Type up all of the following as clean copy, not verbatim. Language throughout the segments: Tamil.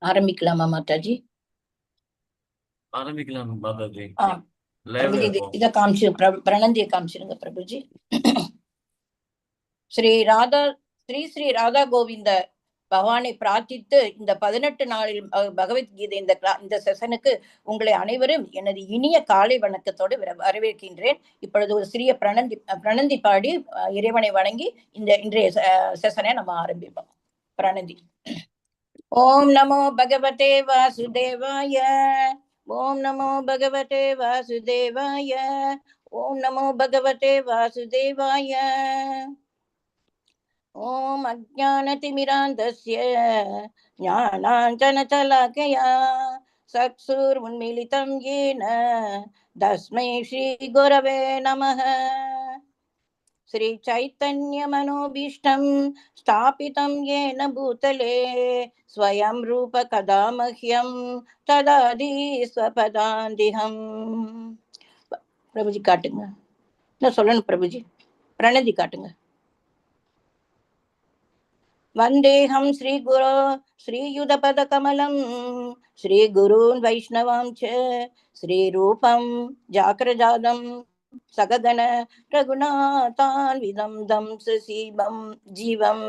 ஆரம்பிக்கலாமா மாதாஜி? ஆரம்பிக்கலாம் மாதாஜி. பிரபுஜி இதை காமிச்சு பிரணந்தியை காமிச்சிருங்க பிரபுஜி. ஸ்ரீ ஸ்ரீ ராதா கோவிந்த பகவானை பிரார்த்தித்து இந்த 18 நாளில் பகவத்கீதை இந்த செஷனுக்கு உங்களை அனைவரும் எனது இனிய காலை வணக்கத்தோடு வரவேற்கின்றேன். இப்பொழுது ஒரு சிறிய பிரணந்தி பாடி இறைவனை வணங்கி இன்றைய செஷனை நம்ம ஆரம்பிப்போம். பிரணந்தி. ஓம் நமோ பகவதே வாசுதேவாய. ஓம் நமோ பகவதே வாசுதேவாய. ஓம் நமோ பகவதே வாசுதேவாய. ஓம் அஜ்ஞானதிமிராந்தஸ்ய ஞானாஞ்சனசலாக்கயா சக்ஷுர்முன்மிலிதம் யேன தஸ்மை ஸ்ரீ குரவே நமः. ஸ்ரீ சைத்தன்ய மனோபீஷ்டம் ஸ்தாபிதம் ஏன பூதலே ஸ்வயம் ரூப கதா மஹ்யம் ததாதி ஸ்வபதாந்திஹம். பிரபுஜி காட்டுங்க. என்ன சொல்லணும் பிரபுஜி? பிரணதி காட்டுங்க. வந்தேஹம் ஸ்ரீ குரு ஸ்ரீயுதபத கமலம் ஸ்ரீ குருன் வைஷ்ணவாம் ச ஸ்ரீ ரூபம் ஜாக்ரஜாதம் சககன ரகுநாதான்விதம் தம் சசீபம் ஜீவம்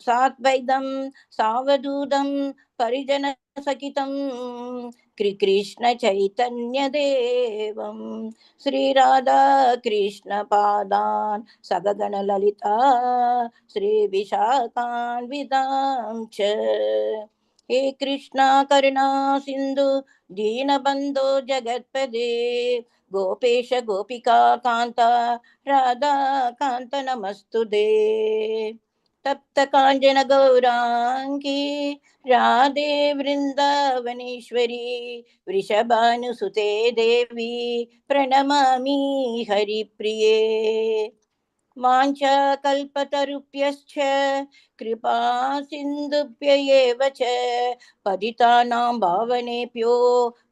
சாத்வைதம் சாவதூதம் பரிஜன சகிதம் கிருஷ்ண சைதன்ய தேவம் ஸ்ரீ ராதா கிருஷ்ண பாதான் சககன லலிதா ஸ்ரீ விஷாகான்விதாம் ச. हे कृष्णा करुणा सिंधु दीनबंधो जगत्पदे गोपेश गोपिका कांता राधा कांत नमस्तुते. तप्त कांचन गौरांगी राधे वृंदावनेश्वरी वृषभानुसुते देवी प्रणमामि हरिप्रिये. वाञ्छा कल्पतरुभ्यश्च कृपा सिन्धुभ्य एव च पतितानां पावनेभ्यो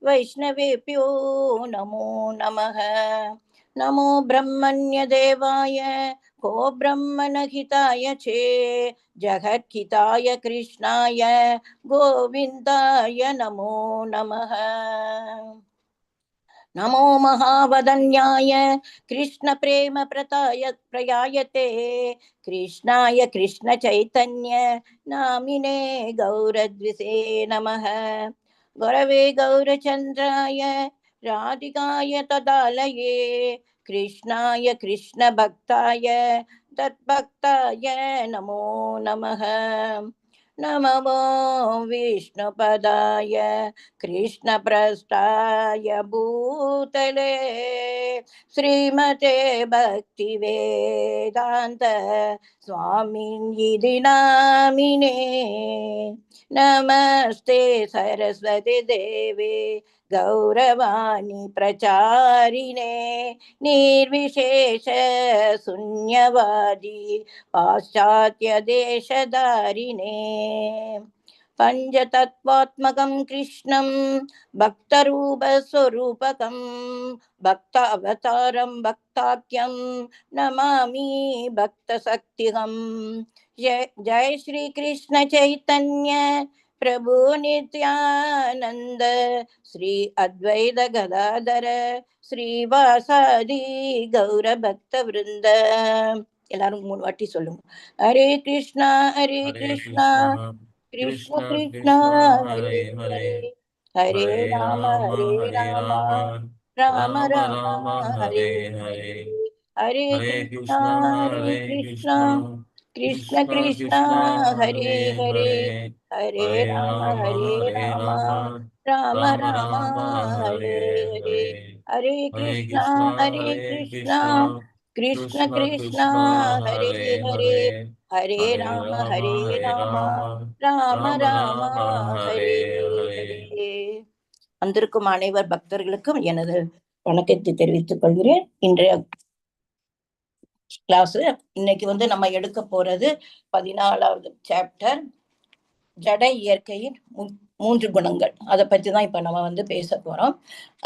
वैष्णवेभ्यो नमो नमः. नमो ब्रह्मण्यदेवाय को ब्रह्मणहिताय चे जगद्हिताय कृष्णाय गोविन्दाय नमो नमः. नमो महावदन्याय कृष्ण प्रेम प्रयायते कृष्णाय कृष्ण चैतन्य नामिने गौरद्विषे नमः. गुरवे गौरचन्द्राय राधिकाय तदालये कृष्णाय कृष्ण भक्ताय तद्भक्ताय नमो नमः. नमो विष्णुपदाय कृष्णप्रस्थाय भूतले श्रीमते भक्तिवेदान्त स्वामिन्यि नामिने. नमस्ते सरस्वती देवे गौरवाणी प्रचारिणे निर्विशेष शून्यवादी पाश्चात्य देशधारिणे. पंचतत्वात्मकं कृष्णं भक्तरूपस्वरूपकं भक्तावतारं भक्ताख्यं नमामि भक्तशक्तिहं. जय श्री कृष्ण चैतन्य प्रभु नित्यानंद श्री अद्वैत गदाधर श्रीवासादि गौर भक्त वृंद. எல்லாரும் 3 வாட்டி சொல்லுங்க. ஹரே கிருஷ்ணா ஹரே கிருஷ்ணா கிருஷ்ண கிருஷ்ணா ஹரே ஹரே ஹரே ராம ராம ராம ஹரே ஹரே. ஹரே கிருஷ்ணா ஹரே கிருஷ்ணா கிருஷ்ண கிருஷ்ணா ஹரே ஹரே ஹரே ராம ராம ராம ஹரே ஹரே. ஹரே கிருஷ்ணா கிருஷ்ண கிருஷ்ணா ஹரே ஹரே ஹரே ராம ராம ராம ஹரே ஹரே. வந்திருக்கும் அனைவர் பக்தர்களுக்கும் எனது வணக்கத்தை தெரிவித்துக் கொள்கிறேன். இன்றைய கிளாஸ் இன்னைக்கு நம்ம எடுக்க போறது 14வது சாப்டர், ஜட இயற்கையின் 3 குணங்கள். அதை பத்தி தான் இப்ப நம்ம பேச போறோம்.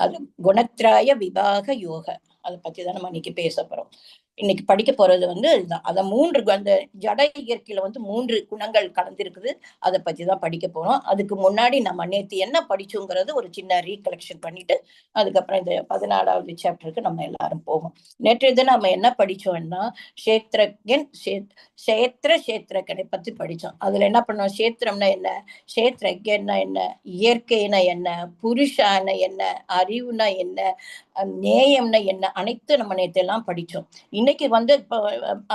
அது குணத்ராய விபாக யோக, அதை பத்தி தான் நம்ம இன்னைக்கு பேச போறோம். இன்னைக்கு படிக்க போறது வந்து இதுதான். அத 3 அந்த ஜட இயற்கையில வந்து 3 குணங்கள் கலந்திருக்குது. அத பத்தி தான் படிக்க போறோம். அதுக்கு முன்னாடி நம்ம நேத்து என்ன படிச்சோங்கிறது ஒரு சின்ன ரீகலெக்ஷன் பண்ணிட்டு, அதுக்கப்புறம் இந்த 14வது சாப்டருக்கு நம்ம எல்லாரும் போவோம். நேற்றைய தினம் நம்ம என்ன படிச்சோம்னா, க்ஷேத்திரஜன் க்ஷேத்திரகனை பத்தி படிச்சோம். அதுல என்ன பண்ணோம்? க்ஷேத்திரம்னா என்ன? க்ஷேத்திரஜன்னா என்ன? இயற்கைனா என்ன? புருஷான்னா என்ன? அறிவுனா என்ன? நேயம்னா என்ன? அனைத்து நம்ம நேத்து எல்லாம் படிச்சோம். இன்னைக்கு வந்து இப்போ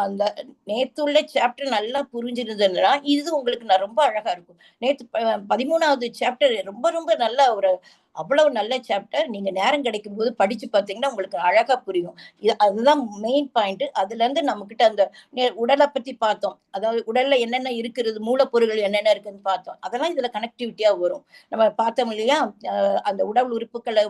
அந்த நேத்துள்ள சாப்டர் நல்லா புரிஞ்சிருந்ததுன்னா இது உங்களுக்கு நான் ரொம்ப அழகா இருக்கும். நேத்து 13வது சாப்டர் ரொம்ப ரொம்ப நல்ல ஒரு அவ்வளவு நல்ல சாப்டர். நீங்க நேரம் கிடைக்கும் போது படிச்சு பார்த்தீங்கன்னா உங்களுக்கு அழகா புரியும். அதுதான் மெயின் பாயிண்ட். அதுல இருந்து நம்ம கிட்ட அந்த உடலை பத்தி பார்த்தோம். அதாவது உடல்ல என்னென்ன இருக்கிறது, மூலப்பொருட்கள் என்னென்ன இருக்குன்னு பார்த்தோம். அதெல்லாம் இதுல கனெக்டிவிட்டியா வரும். நம்ம பார்த்தோம் இல்லையா? அந்த உடல் உறுப்புகளை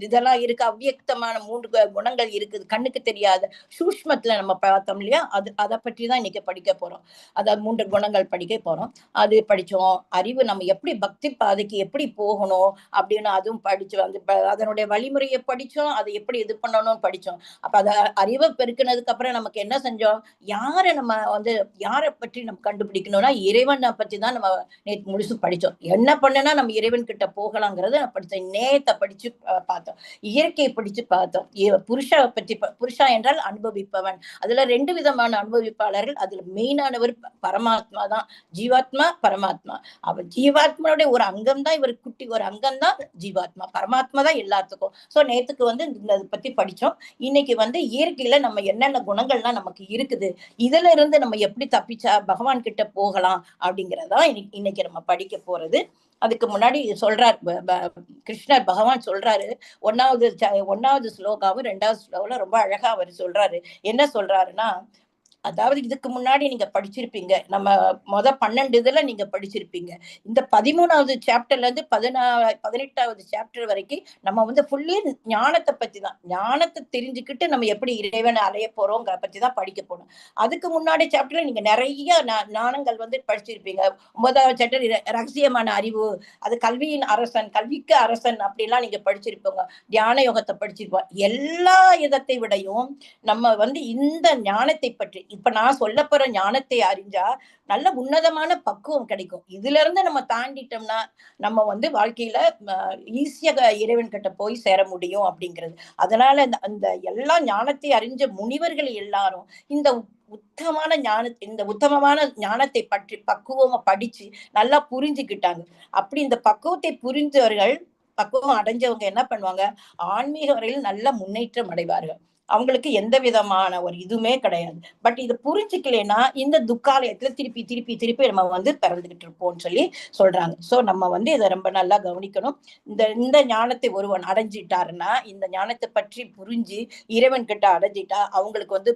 இதெல்லாம் இருக்கு. அவ்வியக்தமான 3 குணங்கள் இருக்குது. கண்ணுக்கு தெரியாத சூஷ்மத்துல நம்ம பார்த்தோம் இல்லையா? அதை பற்றி தான் இன்னைக்கு படிக்க போறோம். அதாவது 3 குணங்கள் படிக்க போறோம். அது படிச்சோம். அறிவு நம்ம எப்படி பக்தி பாதைக்கு எப்படி போகணும் அப்படின்னு அதுவும் படிச்சு வந்து அதனுடைய வழிமுறையை படிச்சோம். அதை எப்படி இது பண்ணணும்னு படிச்சோம். அப்ப அத அறிவை பெருக்கினதுக்கு அப்புறம் நமக்கு என்ன செஞ்சோம்? யாரை நம்ம வந்து யாரை பற்றி நம்ம கண்டுபிடிக்கணும்னா இறைவனை பத்தி தான் நம்ம நேற்று முழுசு படிச்சோம். என்ன பண்ணுனா நம்ம இறைவன் கிட்ட போகலாங்கிறத நான் படிச்சேன். நேத்தை படிச்சு பார்த்தோம். இயற்கையை படிச்சு பார்த்தோம். புருஷா பற்றி புருஷா என்றால் அனுபவிப்பவன். அதுல 2 விதமான அனுபவிப்பாளர்கள். அதுல மெயினானவர் பரமாத்மா தான். ஜீவாத்மா, பரமாத்மா. அவர் ஜீவாத்மாவுடைய ஒரு அங்கம் தான், இவர் குட்டி ஒரு அங்கம் தான் ஜீவாத்மா. பரமாத்மா தான் எல்லாத்துக்கும். சோ நேத்துக்கு வந்து இதை பத்தி படிச்சோம். இன்னைக்கு வந்து இயற்கையில நம்ம என்னென்ன குணங்கள்லாம் நமக்கு இருக்குது, இதுல இருந்து நம்ம எப்படி தப்பிச்சா பகவான் கிட்ட போகலாம் அப்படிங்கறதான் இன்னைக்கு நம்ம படிக்க போறது. அதுக்கு முன்னாடி சொல்றார் கிருஷ்ணர் பகவான் சொல்றாரு. 1வது ஸ்லோகாவும் 2வது ஸ்லோகாவும் ரொம்ப அழகா அவர் சொல்றாரு. என்ன சொல்றாருன்னா, அதாவது இதுக்கு முன்னாடி நீங்க படிச்சிருப்பீங்க. நம்ம 12 இதுல நீங்க படிச்சிருப்பீங்க. இந்த 13வது சாப்டர்ல இருந்து 18வது சாப்டர் வரைக்கும் நம்ம வந்து ஃபுல்லி ஞானத்தை பத்தி தான். ஞானத்தை தெரிஞ்சுக்கிட்டு நம்ம எப்படி இறைவனை அடைய போறோங்கிற பத்தி தான் படிக்க போறோம். அதுக்கு முன்னாடி சாப்டர்ல நீங்க நிறைய ஞானங்கள் வந்து படிச்சிருப்பீங்க. 9வது சாப்டர் ரகசியமான அறிவு, அது கல்வியின் அரசன், கல்விக்கு அரசன் அப்படிலாம் நீங்க படிச்சிருப்பீங்க. தியான யோகத்தை படிச்சிருப்போம். எல்லா இதத்தை விடையும் நம்ம வந்து இந்த ஞானத்தை பற்றி இப்ப நான் சொல்ல போற ஞானத்தை அறிஞ்சா நல்ல உன்னதமான பக்குவம் கிடைக்கும். இதுல இருந்து நம்ம தாண்டிட்டோம்னா நம்ம வந்து வாழ்க்கையில ஈஸியா இறைவன் கிட்ட போய் சேர முடியும் அப்படிங்கிறது. அதனால அந்த எல்லா ஞானத்தை அறிஞ்ச முனிவர்கள் எல்லாரும் இந்த உத்தமமான ஞானத்தை பற்றி பக்குவமா படிச்சு நல்லா புரிஞ்சுக்கிட்டாங்க. அப்படி இந்த பக்குவத்தை புரிஞ்சவர்கள், பக்குவம் அடைஞ்சவங்க என்ன பண்ணுவாங்க? ஆன்மீக வரையில் நல்ல முன்னேற்றம் அடைவார்கள். அவங்களுக்கு எந்த விதமான ஒரு இதுவுமே கிடையாது. பட் இது புரிஞ்சுக்கலைன்னா இந்த துக்காலயத்துல திருப்பி திருப்பி திருப்பி நம்ம வந்து பிறந்துகிட்டு இருப்போம்னு சொல்லி சொல்றாங்க. சோ நம்ம வந்து இதை ரொம்ப நல்லா கவனிக்கணும். இந்த ஞானத்தை ஒருவன் அடைஞ்சிட்டாருன்னா, இந்த ஞானத்தை பற்றி புரிஞ்சு இறைவன் கிட்ட அடைஞ்சிட்டா அவங்களுக்கு வந்து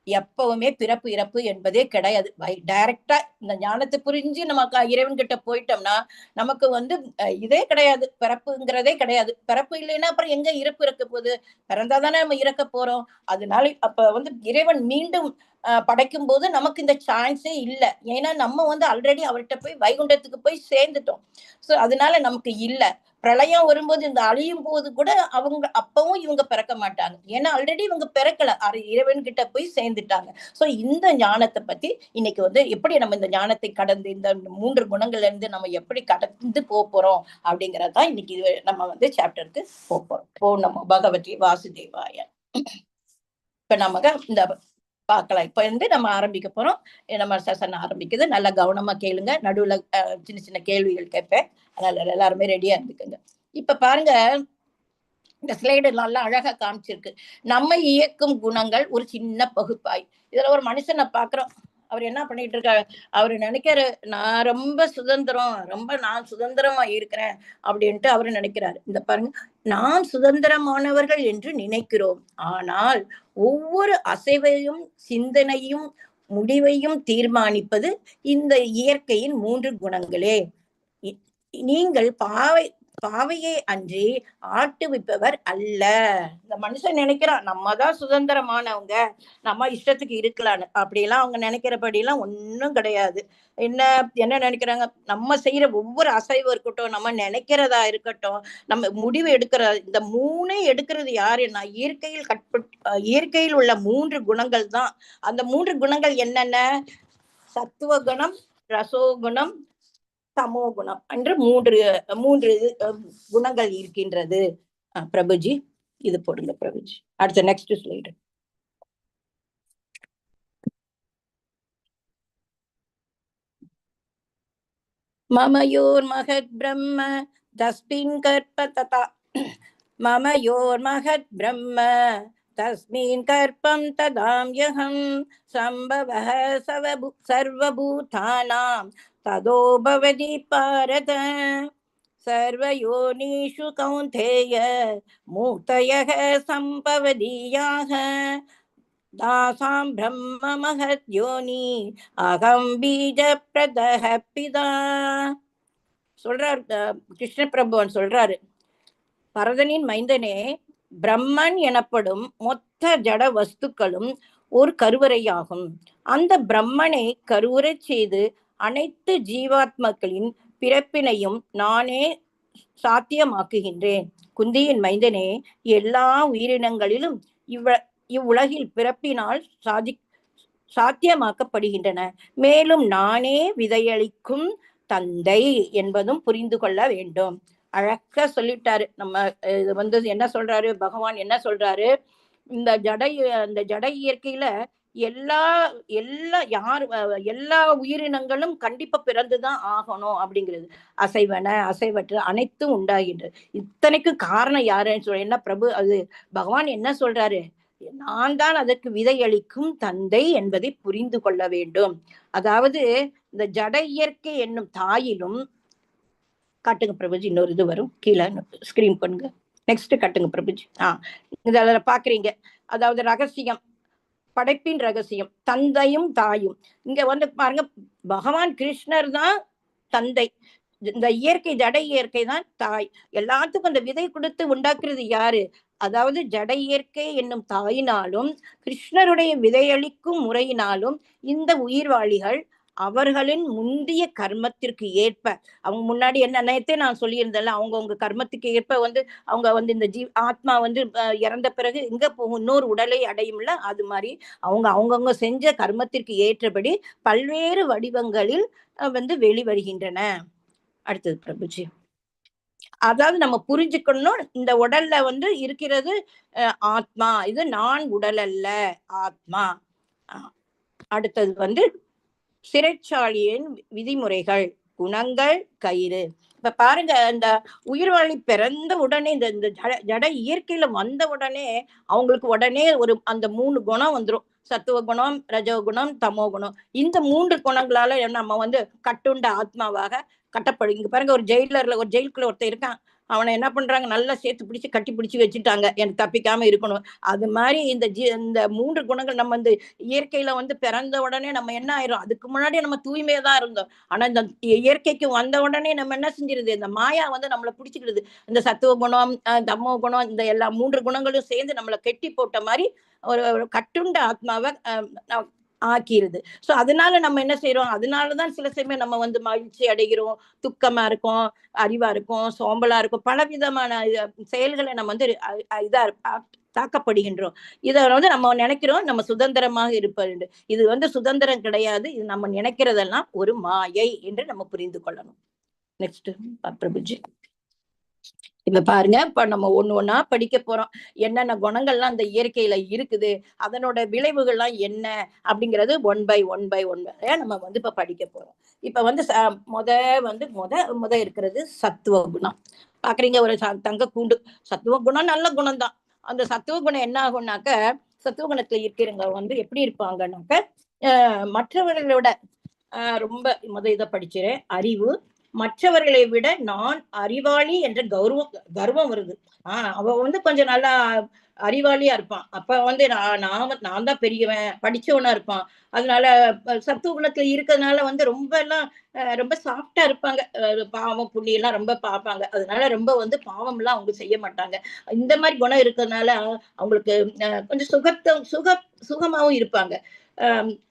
எப்பவுமே பிறப்பு இறப்பு என்பதே கிடையாது. டைரக்டா இந்த ஞானத்தை புரிஞ்சு நம்ம இறைவன் கிட்ட போயிட்டோம்னா நமக்கு வந்து இதே கிடையாது. பிறப்புங்கிறதே கிடையாது. பிறப்பு இல்லைன்னா அப்புறம் எங்க இறப்பு இருக்க போகுது? பிறந்தாதானே நம்ம இறக்க போறோம். அதனால அப்ப வந்து இறைவன் மீண்டும் படைக்கும் போது நமக்கு இந்த சான்ஸே இல்ல. ஏன்னா நம்ம வந்து ஆல்ரெடி அவர்கிட்ட போய் வைகுண்டத்துக்கு போய் சேர்ந்துட்டோம். சோ அதனால நமக்கு இல்ல. பிரளயம் வரும்போது இந்த அழியும் போது கூட அவங்க அப்பவும் இவங்க பிறக்க மாட்டாங்க. ஏன்னா ஆல்ரெடி இவங்க பிறக்கல. இறைவன் கிட்ட போய் சேர்ந்துட்டாங்க. சோ இந்த ஞானத்தை பத்தி இன்னைக்கு வந்து எப்படி நம்ம இந்த ஞானத்தை கடந்து இந்த 3 குணங்கள்ல இருந்து நம்ம எப்படி கடந்து போறோம் அப்படிங்கறதான் இன்னைக்கு நம்ம வந்து சாப்டருக்கு போறோம். ஓம் நமோ பகவதி வாசுதேவாய. இப்ப நமக்கு இந்த பார்க்கலாம். இப்ப வந்து நம்ம ஆரம்பிக்க போறோம். நம்ம செஷன் ஆரம்பிக்குது. நல்லா கவனமா கேளுங்க. நடுவுல சின்ன சின்ன கேள்விகள் கேட்பேன். அதனால எல்லாருமே ரெடியா இருந்துக்கங்க. இப்ப பாருங்க, இந்த ஸ்லைடு நல்லா அழகா காமிச்சிருக்கு. நம்மை இயக்கும் குணங்கள் ஒரு சின்ன பகுப்பாய். இதுல ஒரு மனுஷனை பாக்குறோம். அவர் என்ன பண்ணிட்டு இருக்காரு? அவரு நினைக்கிற நான் ரொம்ப சுதந்திரம், நான் சுதந்திரமா இருக்கிறேன் அப்படின்ட்டு அவரு நினைக்கிறாரு. இந்த பாருங்க, நாம் சுதந்திரமானவர்கள் என்று நினைக்கிறோம். ஆனால் ஒவ்வொரு அசைவையும் சிந்தனையும் முடிவையும் தீர்மானிப்பது இந்த இயற்கையின் 3 குணங்களே. நீங்கள் பாவையே அன்றி ஆட்டுவிப்பவர் அல்ல. இந்த மனுஷன் நினைக்கிறான் நம்ம தான் சுதந்திரமானவங்க, நம்ம இஷ்டத்துக்கு இருக்கலான்னு. அப்படியெல்லாம் அவங்க நினைக்கிறபடி எல்லாம் ஒன்னும் கிடையாது. என்ன நினைக்கிறாங்க? நம்ம செய்யற ஒவ்வொரு அசைவு இருக்கட்டும், நம்ம நினைக்கிறதா இருக்கட்டும், நம்ம முடிவு எடுக்கிற இந்த 3 எடுக்கிறது யாருன்னா இயற்கையில் இயற்கையில் உள்ள 3 குணங்கள் தான். அந்த 3 குணங்கள் என்னென்ன? சத்துவ குணம், ரசோகுணம், தமோ குணம் என்று மூன்று மூன்று குணங்கள் இருக்கின்றது. பிரபுஜி இது போடுங்க பிரபுஜி. அடுத்த நெக்ஸ்ட் ஸ்லைடு. மமயோர் மகத் பிரம்ம தஸ்மின் கற்ப ததா மமயோர் மகத் பிரம்ம தஸ்மின் கற்பம் ததாம்யஹம் சம்பவः சர்வபூதானாம் ததோ பவதி பாரத சர்வயோனிஷு கௌந்தேய மூர்த்தயः சம்பவதீயாः தாசாம் பிரம்ம மகத் யோனி அகம் பீஜ பிரதஹ பிதா. சொல்றாரு கிருஷ்ண பிரபுவன் சொல்றாரு, பரதனின் மைந்தனே, பிரம்மன் எனப்படும் மொத்த ஜட வஸ்துக்களும் ஒரு கருவறையாகும். அந்த பிரம்மனை கருவுரை செய்து அனைத்து ஜீவாத்மக்களின் பிறப்பினையும் நானே சாத்தியமாக்குகின்றேன். குந்தியின் மைந்தனே, எல்லா உயிரினங்களிலும் இவ்வுலகில் பிறப்பினால் சாத்தியமாக்கப்படுகின்றன. மேலும் நானே விதையளிக்கும் தந்தை என்பதும் புரிந்து கொள்ள வேண்டும். அழகா சொல்லிட்டாரு. நம்ம இது என்ன சொல்றாரு பகவான், என்ன சொல்றாரு, இந்த ஜட இயற்கையில எல்லா உயிரினங்களும் கண்டிப்பா பிறந்துதான் ஆகணும் அப்படிங்கிறது. அசைவற்ற அனைத்தும் உண்டாகின்றது. இத்தனைக்கும் காரணம் யாருன்னு சொல்ற என்ன பிரபு, அது பகவான் என்ன சொல்றாரு, நான் தான் அதற்கு விதையளிக்கும் தந்தை என்பதை புரிந்து கொள்ள வேண்டும். அதாவது இந்த ஜட இயற்கை என்னும் தாயிலும், காட்டுங்க பிரபுஜி, இன்னொரு இது வரும் கீழே ஸ்கிரீன் பண்ணுங்க. நெக்ஸ்ட் கட்டுங்க பிரபுஜி. இதுல பாக்குறீங்க, அதாவது ரகசியம், படைப்பின் ரகசியம், தந்தையும் தாயும். இங்க பாருங்க, பகவான் கிருஷ்ணர் தான் தந்தை, இந்த இயற்கை ஜட இயற்கை தான் தாய். எல்லாத்துக்கும் அந்த விதை கொடுத்து உண்டாக்குறது யாரு? அதாவது ஜட இயற்கை என்னும் தாயினாலும் கிருஷ்ணருடைய விதையளிக்கும் முறையினாலும் இந்த உயிர்வாளிகள் அவர்களின் முந்தைய கர்மத்திற்கு ஏற்ப, அவங்க முன்னாடி என்ன நேரத்தே நான் சொல்லியிருந்தேன்ல, அவங்கவுங்க கர்மத்துக்கு ஏற்ப அவங்க இந்த ஆத்மா இறந்த பிறகு எங்க போகும், இன்னொரு உடலை அடையும்ல, அது மாதிரி அவங்கவுங்க செஞ்ச கர்மத்திற்கு ஏற்றபடி பல்வேறு வடிவங்களில் வெளிவருகின்றன. அடுத்தது பிரபுஜி. அதாவது நம்ம புரிஞ்சுக்கணும், இந்த உடல்ல இருக்கிறது ஆத்மா, இது நான் உடல் அல்ல, ஆத்மா. அடுத்தது சிறைச்சாலியின் விதிமுறைகள், குணங்கள், கயிறு. இப்ப பாருங்க, இந்த உயிர்வாழி பிறந்த உடனே, இந்த ஜட இயற்கையில வந்த உடனே அவங்களுக்கு உடனே அந்த 3 குணம் வந்துடும். சத்துவ குணம், ரஜோகுணம், தமோ குணம். இந்த 3 குணங்களால நம்ம கட்டுண்ட ஆத்மாவாக கட்டப்படும். இங்க பாருங்க, ஒரு ஜெயிலுக்குள்ள ஒருத்தர் இருக்கான், அவனை என்ன பண்றாங்க, நல்லா சேர்த்து பிடிச்சு கட்டி பிடிச்சு வச்சுட்டாங்க, எனக்கு தப்பிக்காம இருக்கணும். அது மாதிரி இந்த 3 குணங்கள் நம்ம இந்த இயற்கையில பிறந்த உடனே நம்ம என்ன ஆயிரும், அதுக்கு முன்னாடி நம்ம தூய்மையா தான் இருந்தோம். ஆனா இந்த இயற்கைக்கு வந்த உடனே நம்ம என்ன செஞ்சிருது, இந்த மாயா நம்மளை பிடிச்சிக்கிடுது. இந்த சத்துவ குணம், தமோ குணம், இந்த எல்லா 3 குணங்களும் சேர்ந்து நம்மளை கெட்டி போட்ட மாதிரி ஒரு கட்டுண்ட ஆத்மாவை ஆக்கிருது. சோ அதனால நம்ம என்ன செய்யறோம், அதனாலதான் சில சமயம் நம்ம மகிழ்ச்சி அடைகிறோம், துக்கமா இருக்கும், அறிவா இருக்கும், சோம்பலா இருக்கும், பலவிதமான செயல்களை நம்ம இதா தாக்கப்படுகின்றோம். இதை நம்ம நினைக்கிறோம் நம்ம சுதந்திரமாக இருப்பது. இது சுதந்திரம் கிடையாது, இது நம்ம நினைக்கிறதெல்லாம் ஒரு மாயை என்று நம்ம புரிந்து கொள்ளணும். நெக்ஸ்ட் பிரபுஜி. இப்ப பாருங்க, இப்ப நம்ம ஒண்ணா படிக்க போறோம். என்னென்ன குணங்கள்லாம் அந்த இயற்கையில இருக்குது, அதனோட விளைவுகள்லாம் என்ன அப்படிங்கிறது ஒன் பை ஒன் நம்ம இப்ப படிக்க போறோம். இப்ப முத இருக்கிறது சத்துவ குணம். பாக்குறீங்க, ஒரு தங்க கூண்டு. சத்துவ குணம் நல்ல குணம் தான். அந்த சத்துவ குணம் என்ன ஆகும்னாக்க, சத்துவ குணத்துல இருக்கிறவங்க எப்படி இருப்பாங்கன்னாக்க, மற்றவர்களோட ரொம்ப இதை படிச்சிறேன், அறிவு, மற்றவர்களை விட நான் அறிவாளி என்ற கர்வம் வருது. அவ கொஞ்சம் நல்லா அறிவாளியா இருப்பான். அப்ப நான் தான் பெரியவன், படிச்சவனா இருப்பான். அதனால சத்துவ குணத்துல இருக்கிறதுனால ரொம்ப சாஃப்டா இருப்பாங்க. பாவம் புண்ணியம் எல்லாம் ரொம்ப பார்ப்பாங்க. அதனால ரொம்ப பாவம் எல்லாம் அவங்க செய்ய மாட்டாங்க. இந்த மாதிரி குணம் இருக்கிறதுனால அவங்களுக்கு கொஞ்சம் சுகமாவும் இருப்பாங்க.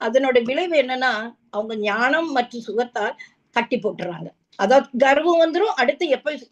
அதனோட விளைவு என்னன்னா, அவங்க ஞானம் மற்றும் சுகத்தால் கட்டி போட்டுறாங்க. அதாவது கர்வம் வந்துரும். அடுத்து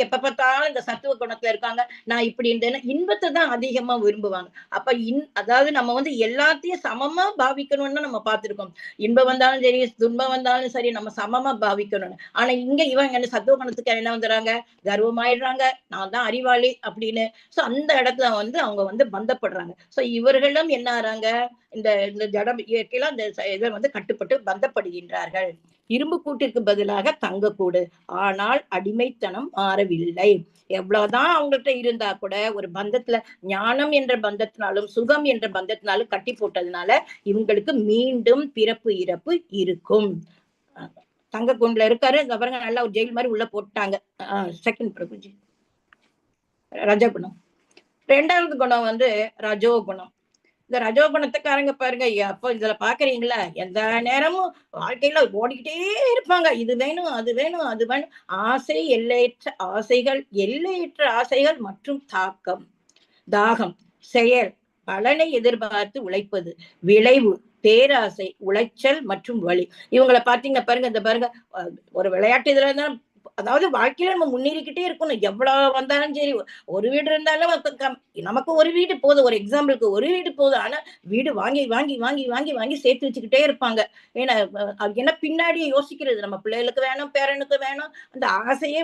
எப்ப பார்த்தாலும் இந்த சத்துவ குணத்துல இருக்காங்க. நான் இப்படி இருந்தேன்னு இன்பத்தை தான் அதிகமா விரும்புவாங்க. அப்ப அதாவது நம்ம வந்து எல்லாத்தையும் சமமா பாவிக்கணும்னு நம்ம பார்த்திருக்கோம். இன்பம் வந்தாலும் சரி, துன்பம் வந்தாலும் சரி, நம்ம சமமா பாவிக்கணும்னு. ஆனா இங்க இவங்க என்ன சத்துவ குணத்துக்கு என்ன வந்துடுறாங்க? கர்வமாயிடுறாங்க. நான் தான் அறிவாளி அப்படின்னு. சோ அந்த இடத்துல வந்து அவங்க வந்து பந்தப்படுறாங்க. சோ இவர்களும் என்ன ஆறாங்க? இந்த இந்த ஜடம் இயற்கையில அந்த இதை வந்து கட்டுப்பட்டு பந்தப்படுகின்றார்கள். இரும்பு கூட்டிற்கு பதிலாக தங்கக்கூடு. ஆனால் அடிமைத்தனம் மாறவில்லை. எவ்வளவுதான் அவங்கள்ட்ட இருந்தா கூட ஒரு பந்தத்துல ஞானம் என்ற பந்தத்தினாலும் சுகம் என்ற பந்தத்தினாலும் கட்டி போட்டதுனால இவங்களுக்கு மீண்டும் பிறப்பு இறப்பு இருக்கும். தங்க குண்டுல இருக்காரு. பாருங்க நல்லா ஒரு ஜெயில் மாதிரி உள்ள போட்டாங்க. செகண்ட் பிரபுஜி ரஜகுணம். 2வது குணம் வந்து ரஜோகுணம். இந்த ரஜோகுணத்துக்காரங்க பாருங்க, அப்போ இதுல பாக்குறீங்களா எந்த நேரமும் வாழ்க்கையில ஓடிக்கிட்டே இருப்பாங்க. இது வேணும், அது வேணும், அது வேணும். ஆசை எல்லையற்ற ஆசைகள், எல்லையற்ற ஆசைகள் மற்றும் தாகம், செயல், பலனை எதிர்பார்த்து உழைப்பது, விளைவு, பேராசை, உளைச்சல் மற்றும் வலி. இவங்களை பாத்தீங்கன்னா பாருங்க, இந்த பாருங்க ஒரு விளையாட்டு இதுல தான். அதாவது வாழ்க்கையில நம்ம முன்னேறிக்கிட்டே இருக்கணும். எவ்வளவு வந்தாலும் சரி, ஒரு வீடு இருந்தாலும் நமக்கு ஒரு வீடு போதும். ஒரு எக்ஸாம்பிளுக்கு ஒரு வீடு போதும். ஆனா வீடு வாங்கி வாங்கி வாங்கி வாங்கி வாங்கி சேர்த்து வச்சுக்கிட்டே இருப்பாங்க. ஏன்னா ஏன்னா பின்னாடி யோசிக்கிறது நம்ம பிள்ளைகளுக்கு வேணும், பேரனுக்கு வேணும். அந்த ஆசையே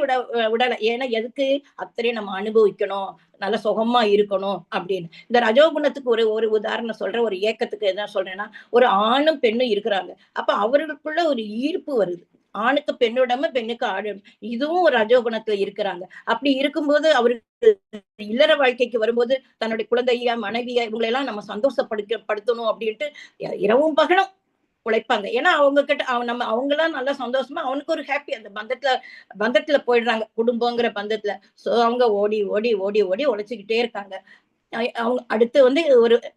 விடல. ஏன்னா எதுக்கு அத்தனையும் நம்ம அனுபவிக்கணும், நல்ல சுகமா இருக்கணும் அப்படின்னு. இந்த ரஜோகுணத்துக்கு ஒரு ஒரு உதாரணம் சொல்றேன். ஒரு ஏக்கத்துக்கு என்ன சொல்றேன்னா, ஒரு ஆணும் பெண்ணும் இருக்கிறாங்க. அப்ப அவர்களுக்குள்ள ஒரு ஈர்ப்பு வருது. ஆணுக்கு பெண்ணுடம, பெண்ணுக்கு ஆணும். இதுவும் ஒரு ரஜோகுணத்துல இருக்கிறாங்க. அப்படி இருக்கும்போது அவருக்கு இல்லற வாழ்க்கைக்கு வரும்போது தன்னுடைய குழந்தைய, மனைவிய இவங்களெல்லாம் நம்ம படுத்தணும் அப்படின்ட்டு இரவும் பகலும் உழைப்பாங்க. ஏன்னா அவங்க கிட்ட நம்ம அவங்களாம் நல்லா சந்தோஷமா அவனுக்கு ஒரு ஹாப்பி அந்த பந்தத்துல போயிடுறாங்க. குடும்பங்கிற பந்தத்துல. சோ அவங்க ஓடி ஓடி ஓடி ஓடி உழைச்சுக்கிட்டே இருக்காங்க. அவங்க அடுத்து வந்து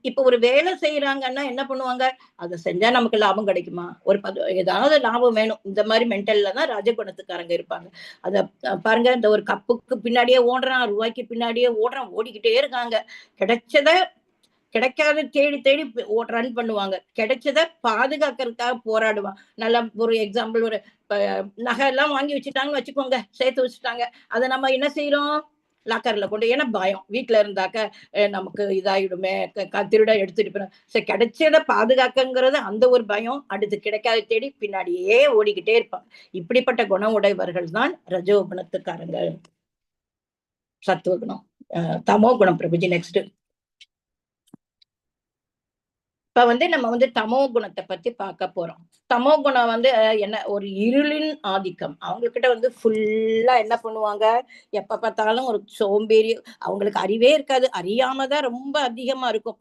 இப்ப ஒரு வேலை செய்யறாங்கன்னா என்ன பண்ணுவாங்க? அதை செஞ்சா நமக்கு லாபம் கிடைக்குமா? ஏதாவது லாபம் வேணும். இந்த மாதிரி மென்டல்ல தான் ராஜகுணத்துக்காரங்க இருப்பாங்க. அத பாருங்க, இந்த ஒரு கப்புக்கு பின்னாடியே ஓடுறான், ரூபாய்க்கு பின்னாடியே ஓடுறான், ஓடிக்கிட்டே இருக்காங்க. கிடைச்சத கிடைக்காத தேடி தேடி ரன் பண்ணுவாங்க. கிடைச்சத பாதுகாக்கிறதுக்காக போராடுவான். நல்ல ஒரு எக்ஸாம்பிள், ஒரு நகை எல்லாம் வாங்கி வச்சுட்டாங்கன்னு வச்சுக்கோங்க, சேர்த்து வச்சுட்டாங்க. அதை நம்ம என்ன செய்யறோம்? லாக்கர்ல கொண்டு. ஏன்னா பயம், வீட்டுல இருந்தாக்க நமக்கு இதாயிடுமே, திருட எடுத்துட்டு போயிடும். சரி, கிடைச்சத பாதுகாக்கங்கிறது அந்த ஒரு பயம். அடுத்து கிடைக்காத தேடி பின்னாடியே ஓடிக்கிட்டே இருப்பாங்க. இப்படிப்பட்ட குணம் உடையவர்கள் தான் ரஜோ குணத்துக்காரங்க. சத்துவ குணம், தமோ குணம் பிரபுஜி நெக்ஸ்ட். இப்ப வந்து நம்ம வந்து தமோ குணத்தை பத்தி பார்க்க போறோம். தமோ குணம் வந்து என்ன, ஒரு இருளின் ஆதிக்கம். அவங்க கிட்ட வந்து ஃபுல்லா என்ன பண்ணுவாங்க, எப்ப பார்த்தாலும் ஒரு சோம்பேறி. அவங்களுக்கு அறிவே இருக்காது. அறியாம தான் ரொம்ப அதிகமா இருக்கும்.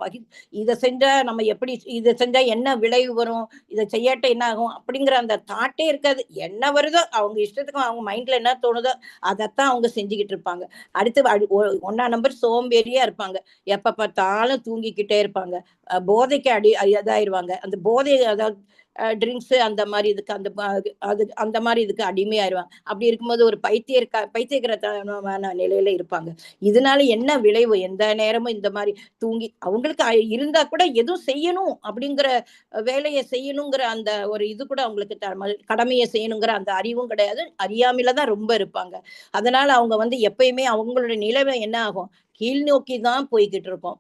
இதை செஞ்சா நம்ம எப்படி, இதை செஞ்சா என்ன விளைவு வரும், இதை செய்யாட்ட என்ன ஆகும் அப்படிங்கிற அந்த தாட்டே இருக்காது. என்ன வருதோ அவங்க இஷ்டத்துக்கு அவங்க மைண்ட்ல என்ன தோணுதோ அதைத்தான் அவங்க செஞ்சுக்கிட்டு இருப்பாங்க. அடுத்து 1ஆம் நம்பர் சோம்பேறியா இருப்பாங்க. எப்ப பார்த்தாலும் தூங்கிக்கிட்டே இருப்பாங்க. போதைக்கு இதாயிருவாங்க. அந்த போதை, அதாவது ட்ரிங்க்ஸ் அந்த மாதிரி இதுக்கு அந்த மாதிரி இதுக்கு அடிமையாயிருவாங்க. அப்படி இருக்கும்போது ஒரு பைத்தியகரத்தனமான நிலையில இருப்பாங்க. இதனால என்ன விளைவு? எந்த நேரமும் இந்த மாதிரி தூங்கி அவங்களுக்கு இருந்தா கூட எதுவும் செய்யணும் அப்படிங்கிற வேலையை செய்யணுங்கிற அந்த ஒரு இது கூட அவங்களுக்கு கடமையை செய்யணுங்கிற அந்த அறிவும் கிடையாது. அறியாமையில தான் ரொம்ப இருப்பாங்க. அதனால அவங்க வந்து எப்பயுமே அவங்களோட நிலைமை என்ன ஆகும், கீழ் நோக்கி தான் போய்கிட்டு இருக்கோம்.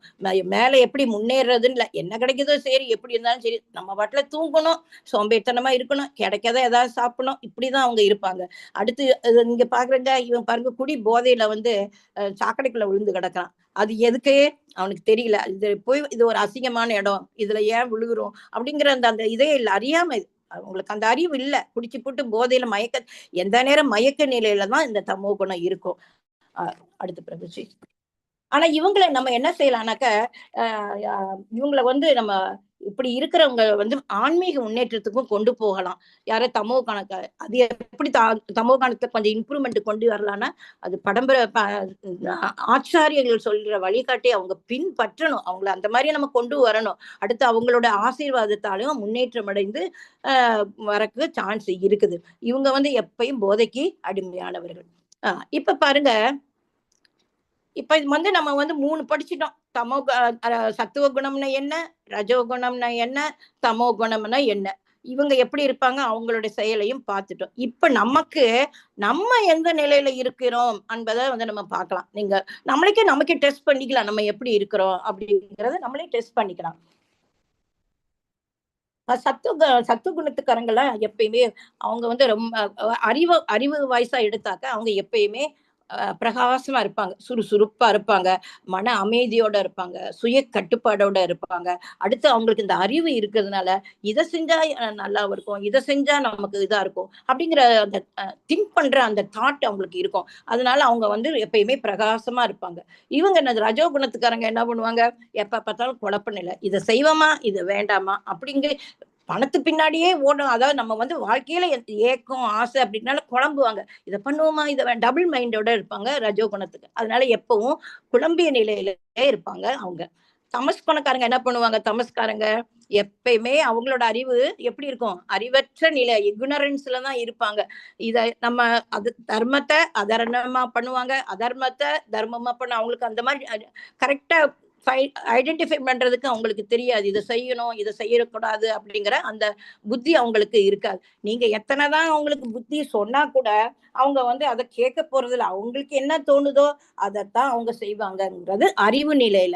மேல எப்படி முன்னேறதுன்னு இல்ல. என்ன கிடைக்குதோ சரி, எப்படி இருந்தாலும் சரி, நம்ம பாட்டுல தூங்கணும், சோம்பேறித்தனமா இருக்கணும், கிடைக்காத ஏதாவது சாப்பிடணும், இப்படிதான் அவங்க இருப்பாங்க. அடுத்து நீங்க பாக்குறீங்க, இவன் பாருங்க குடி போதையில வந்து சாக்கடைக்குள்ள விழுந்து கிடக்கான். அது எதுக்கு அவனுக்கு தெரியல. இது ஒரு அசிங்கமான இடம், இதுல ஏன் விழுகுறோம் அப்படிங்கிற அந்த அந்த இதே இல்லை, அறியாம. அவங்களுக்கு அந்த அறிவு இல்ல. குடிச்சு போட்டு போதையில எந்த நேரம் மயக்க நிலையில தான் இந்த தமோ குணம் இருக்கும். அடுத்த பிரபுஜி. ஆனா இவங்களை நம்ம என்ன செய்யலாம்னாக்க, இவங்களை வந்து நம்ம இப்படி இருக்கிறவங்க வந்து ஆன்மீக முன்னேற்றத்துக்கும் கொண்டு போகலாம். யார தமோ கணக்க அது எப்படி தமோ கணத்தை கொஞ்சம் இம்ப்ரூவ்மெண்ட் கொண்டு வரலாம்னா, அது ஆச்சாரியர்கள் சொல்ற வழிகாட்டி அவங்க பின்பற்றணும். அவங்கள அந்த மாதிரி நம்ம கொண்டு வரணும். அடுத்து அவங்களோட ஆசீர்வாதத்தாலையும் முன்னேற்றம் அடைந்து வரக்கு சான்ஸ் இருக்குது. இவங்க வந்து எப்பயும் போதைக்கு அடிமையானவர்கள். இப்ப பாருங்க, இப்ப வந்து நம்ம வந்து 3 படிச்சுட்டோம். சத்துவ குணம்னா என்ன, ரஜோ குணம்னா என்ன, தமோ குணம்னா என்ன. இவங்க எப்படி இருப்பாங்க அவங்களுடைய செயலையும் பார்த்துட்டோம். இப்ப நமக்கு நம்ம எந்த நிலையில இருக்கிறோம் என்பதை வந்து நம்ம பார்க்கலாம். நீங்க நமக்கே டெஸ்ட் பண்ணிக்கலாம். நம்ம எப்படி இருக்கிறோம் அப்படிங்கறத நம்மளே டெஸ்ட் பண்ணிக்கலாம். சத்து குணத்துக்காரங்கள எப்பயுமே அவங்க வந்து ரொம்ப அறிவு அறிவு வாய்ஸா எடுத்தாக்க அவங்க எப்பயுமே பிரகாசமா இருப்பாங்க, சுறுசுறுப்பா இருப்பாங்க, மன அமைதியோட இருப்பாங்க, சுய கட்டுப்பாடோட இருப்பாங்க. அடுத்து அவங்களுக்கு இந்த அறிவு இருக்கிறதுனால இதை செஞ்சா நல்லா இருக்கும், இதை செஞ்சா நமக்கு இதா இருக்கும் அப்படிங்கிற அந்த திங்க் பண்ற அந்த தாட் அவங்களுக்கு இருக்கும். அதனால அவங்க வந்து எப்பயுமே பிரகாசமா இருப்பாங்க. இவங்க என்ன ரஜோ குணத்துக்காரங்க என்ன பண்ணுவாங்க, எப்ப பார்த்தாலும் குழப்ப நிலை, இதை செய்வோமா இது வேண்டாமா அப்படிங்க பணத்து பின்னாடியே ஓடும். அதாவது நம்ம வந்து வாழ்க்கையில ஏக்கம் ஆசை அப்படின்னால குழம்புவாங்க. இதை பண்ணுவோமா இதை டபுள் மைண்டோட இருப்பாங்க ரஜோ குணத்துக்கு. அதனால எப்பவும் குழம்பிய நிலையிலே இருப்பாங்க அவங்க. தமஸ் குணக்காரங்க என்ன பண்ணுவாங்க, தமஸ்காரங்க எப்பயுமே அவங்களோட அறிவு எப்படி இருக்கும், அறிவற்ற நிலை இக்னரன்ஸ்ல தான் இருப்பாங்க. இத நம்ம அது தர்மத்தை அதர்மமா பண்ணுவாங்க, அதர்மத்தை தர்மமா பண்ண அவங்களுக்கு அந்த மாதிரி கரெக்டா ஐடென்டிஃபை பண்றதுக்கு அவங்களுக்கு தெரியாது. இதை செய்யணும் இதை செய்யக்கூடாது அப்படிங்கிற அந்த புத்தி அவங்களுக்கு இருக்காது. நீங்க எத்தனைதான் அவங்களுக்கு புத்தி சொன்னா கூட அவங்க வந்து அதை கேட்க போறது இல்லை. அவங்களுக்கு என்ன தோணுதோ அதைத்தான் அவங்க செய்வாங்கங்கிறது அறிவு நிலையில.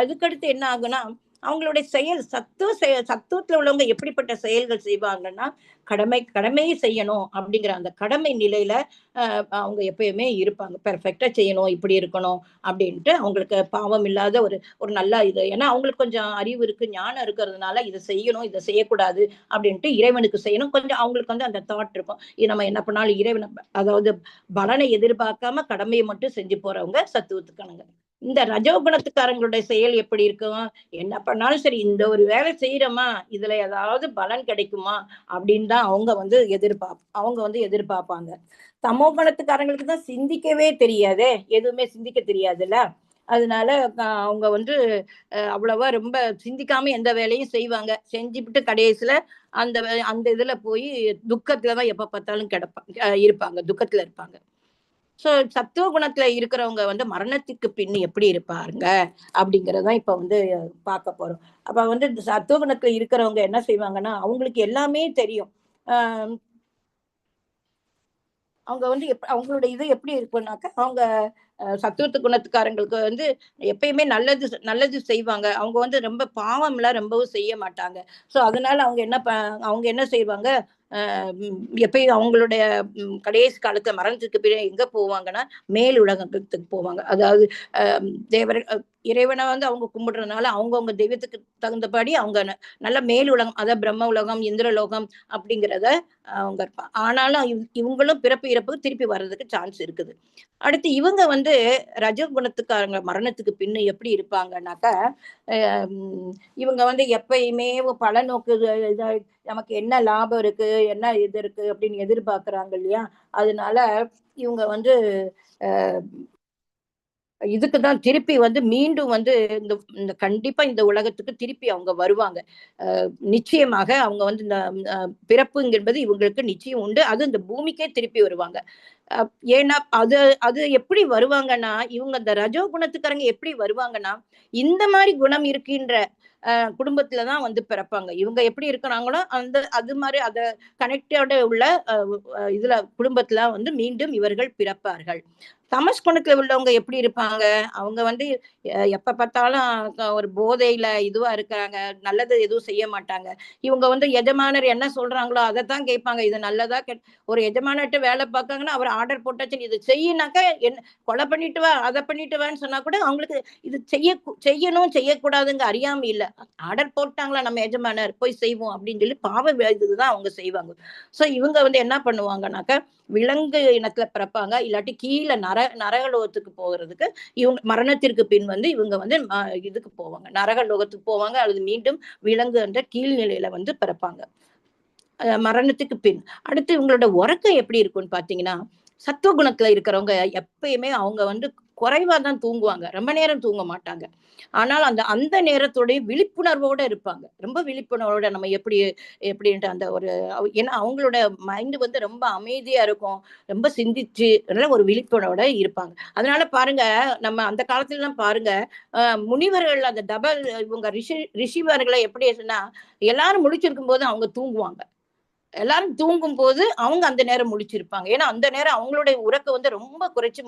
அதுக்கடுத்து என்ன ஆகுனா அவங்களுடைய செயல் சத்துவத்துல உள்ளவங்க எப்படிப்பட்ட செயல்கள் செய்வாங்கன்னா கடமையை செய்யணும் அப்படிங்கிற அந்த கடமை நிலையில அவங்க எப்பயுமே இருப்பாங்க. பெர்ஃபெக்டா செய்யணும், இப்படி இருக்கணும் அப்படின்ட்டு அவங்களுக்கு பாவம் இல்லாத ஒரு ஒரு நல்ல இது. ஏன்னா அவங்களுக்கு கொஞ்சம் அறிவு இருக்கு, ஞானம் இருக்கிறதுனால இதை செய்யணும் இதை செய்யக்கூடாது அப்படின்ட்டு இறைவனுக்கு செய்யணும். கொஞ்சம் அவங்களுக்கு வந்து அந்த தாட் இருக்கும். நம்ம என்ன பண்ணாலும் இறைவனை அதாவது பலனை எதிர்பார்க்காம கடமையை மட்டும் செஞ்சு போறவங்க சத்துவத்துக்கானங்க. இந்த ரஜோகுணத்துக்காரங்களுடைய செயல் எப்படி இருக்கும், என்ன பண்ணாலும் சரி இந்த ஒரு வேலை செய்யறோமா இதுல ஏதாவது பலன் கிடைக்குமா அப்படின்னு தான் அவங்க வந்து எதிர்பார்ப்பாங்க. தமோ குணத்துக்காரங்களுக்கு தான் சிந்திக்கவே தெரியாதே, எதுவுமே சிந்திக்க தெரியாதுல்ல. அதனால அவங்க வந்து அவ்வளவா ரொம்ப சிந்திக்காம எந்த வேலையும் செய்வாங்க. செஞ்சுவிட்டு கடைசியில அந்த அந்த இதுல போய் துக்கத்துலதான் எப்ப பார்த்தாலும் இருப்பாங்க, துக்கத்துல இருப்பாங்க. சோ சத்துவ குணத்துல இருக்கிறவங்க வந்து மரணத்துக்கு பின் எப்படி இருப்பாருங்க அப்படிங்கறதான் இப்ப வந்து பார்க்க போறோம். அப்ப வந்து சத்துவ குணத்துல இருக்கிறவங்க என்ன செய்வாங்கன்னா அவங்களுக்கு எல்லாமே தெரியும். ஆஹ் அவங்க வந்து அவங்களோட இது எப்படி இருக்கும்னாக்க அவங்க சத்துவத்து குணத்துக்காரங்களுக்கு வந்து எப்பயுமே நல்லது நல்லது செய்வாங்க. அவங்க வந்து ரொம்ப பாவம்லாம் ரொம்பவும் செய்ய மாட்டாங்க. சோ அதனால அவங்க என்ன செய்வாங்க, எப்பயும் அவங்களுடைய கடைசி காலத்துல மரணத்துக்கு பிறகு எங்க போவாங்கன்னா மேல் உலகத்துக்கு போவாங்க. அதாவது தேவர் இறைவனை வந்து அவங்க கும்பிடுறதுனால அவங்கவுங்க தெய்வத்துக்கு தகுந்தபடி அவங்க நல்ல மேல் உலகம், அதாவது பிரம்ம உலகம் இந்திரலோகம் அப்படிங்கிறத அவங்க ஆனாலும் இவங்களும் பிறப்பு இறப்பு திருப்பி வர்றதுக்கு சான்ஸ் இருக்குது. அடுத்து இவங்க வந்து ரஜகுணத்துக்காரங்க மரணத்துக்கு பின்னு எப்படி இருப்பாங்கன்னாக்கா இவங்க வந்து எப்பயுமே பல நோக்கு நமக்கு என்ன லாபம் இருக்கு என்ன இது இருக்கு அப்படின்னு எதிர்பார்க்கறாங்க இல்லையா. அதனால இவங்க வந்து இதுக்குதான் திருப்பி வந்து மீண்டும் வந்து இந்த கண்டிப்பா இந்த உலகத்துக்கு திருப்பி அவங்க வருவாங்க. நிச்சயமாக அவங்க வந்து இந்த பிறப்புங்கிறது இவங்களுக்கு நிச்சயம் உண்டு. அது இந்த பூமிக்கே திருப்பி வருவாங்க. ஏன்னா அது அது எப்படி வருவாங்கன்னா இவங்க இந்த ரஜோ குணத்துக்காரங்க எப்படி வருவாங்கன்னா இந்த மாதிரி குணம் இருக்கின்ற குடும்பத்துலதான் வந்து பிறப்பாங்க. இவங்க எப்படி இருக்கிறாங்களோ அது மாதிரி அத கனெக்டோட உள்ள இதுல குடும்பத்துல வந்து மீண்டும் இவர்கள் பிறப்பார்கள். தமஸ் குணத்துல உள்ளவங்க எப்படி இருப்பாங்க, அவங்க வந்து எப்ப பார்த்தாலும் ஒரு போதையில இதுவா இருக்கிறாங்க, நல்லது எதுவும் செய்ய மாட்டாங்க. இவங்க வந்து எஜமானர் என்ன சொல்றாங்களோ அதைத்தான் கேட்பாங்க. இது நல்லதா ஒரு எஜமானர்கிட்ட வேலை பார்க்காங்கன்னா அவர் ஆர்டர் போட்டாச்சு இது செய்யினாக்க என்ன கொலை பண்ணிட்டு வா அதை பண்ணிட்டு வான்னு சொன்னா கூட அவங்களுக்கு இது செய்யணும் செய்யக்கூடாதுங்க அறியாம இல்ல. ஆர்டர் போட்டாங்களா நம்ம எஜமானர் போய் செய்வோம் அப்படின்னு சொல்லி பாவ இதுதான் அவங்க செய்வாங்க. சோ இவங்க வந்து என்ன பண்ணுவாங்கன்னாக்க விலங்கு இனத்துல பிறப்பாங்க, இல்லாட்டி கீழே நரகலோகத்துக்கு போகிறதுக்கு இவங்க மரணத்திற்கு பின் வந்து இவங்க வந்து இதுக்கு போவாங்க, நரகலோகத்துக்கு போவாங்க அல்லது மீண்டும் விலங்கு என்ற கீழ்நிலையில வந்து பிறப்பாங்க மரணத்துக்கு பின். அடுத்து இவங்களோட உறக்கம் எப்படி இருக்கும்னு பாத்தீங்கன்னா சத்துவ குணத்துல இருக்கிறவங்க எப்பயுமே அவங்க வந்து குறைவா தான் தூங்குவாங்க, ரொம்ப நேரம் தூங்க மாட்டாங்க. ஆனால் அந்த அந்த நேரத்தோடைய விழிப்புணர்வோட இருப்பாங்க. ரொம்ப விழிப்புணர்வோட நம்ம எப்படின்ட்டு அந்த ஒரு ஏன்னா அவங்களோட மைண்ட் வந்து ரொம்ப அமைதியா இருக்கும். ரொம்ப சிந்திச்சு நல்ல ஒரு விழிப்புணர்வோட இருப்பாங்க. அதனால பாருங்க, நம்ம அந்த காலத்துலலாம் பாருங்க, அ முனிவர்கள் அந்த இவங்க ரிஷிவர்கள எப்படி சொன்னா, எல்லாரும் முழிச்சிருக்கும்போது அவங்க தூங்குவாங்க. எல்லாரும் தூங்கும்போது அவங்க அந்த நேரம் முழிச்சிருப்பாங்க. ஏன்னா, அந்த நேரம் அவங்களுடைய உறக்கம் வந்து ரொம்ப குறைச்சு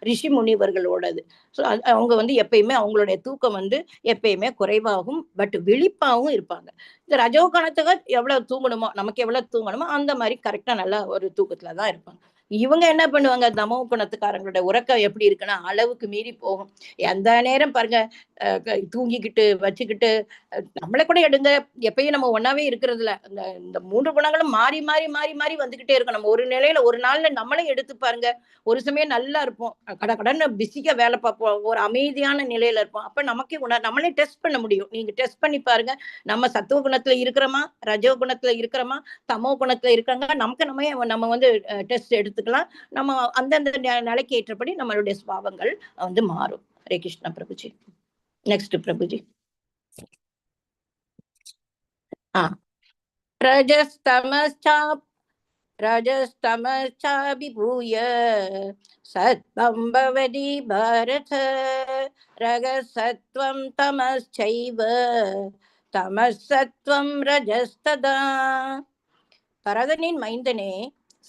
ரிஷி முனிவர்களோடது. ஸோ அவங்க வந்து எப்பயுமே அவங்களுடைய தூக்கம் வந்து எப்பயுமே குறைவாகும். பட் விழிப்பாவும் இருப்பாங்க. இந்த ரஜோகுணத்துக்கு எவ்வளவு தூங்கணுமோ, நமக்கு எவ்வளவு தூங்கணுமோ, அந்த மாரி கரெக்ட்டா நல்லா ஒரு தூக்கத்துல தான் இருப்பாங்க. இவங்க என்ன பண்ணுவாங்க, தமோ குணத்துக்காரங்களோட உறக்கம் எப்படி இருக்குன்னா, அளவுக்கு மீறி போகும். எந்த நேரம் பாருங்க, தூங்கிக்கிட்டு, வச்சுக்கிட்டு நம்மள கூட எடுங்க, எப்பயும் நம்ம ஒண்ணாவே இருக்கிறதில்ல. இந்த இந்த 3 குணங்களும் மாறி, மாறி, மாறி, மாறி வந்துகிட்டே இருக்கும். நம்ம ஒரு நிலையில ஒரு நாள்ல நம்மளே எடுத்து பாருங்க. ஒரு சமயம் நல்லா இருப்போம். கடகடன்னு பிஸியா வேலை பார்ப்போம். ஒரு அமைதியான நிலையில இருப்போம். அப்ப நமக்கே நம்மளே டெஸ்ட் பண்ண முடியும். நீங்க டெஸ்ட் பண்ணி பாருங்க. நம்ம சத்துவ குணத்துல இருக்கிறோமா? ரஜோ குணத்துல இருக்கிறோமா? தமோ குணத்துல இருக்காங்க. நமக்கு நம்ம வந்து டெஸ்ட் எடுத்துக்கலாம். நம்ம அந்தந்த நிலைக்கு ஏற்றபடி நம்மளுடைய சுபாவங்கள் வந்து மாறும். ஹரே கிருஷ்ணா பிரபுஜி. நெக்ஸ்ட் பிரபுஜி. रजस्तमश्चाभिभूय सत्त्वं भवति भारत रजसत्त्वं तमश्चैव तमसत्त्वं रजस्तदा. பரதனின் மைந்தனே,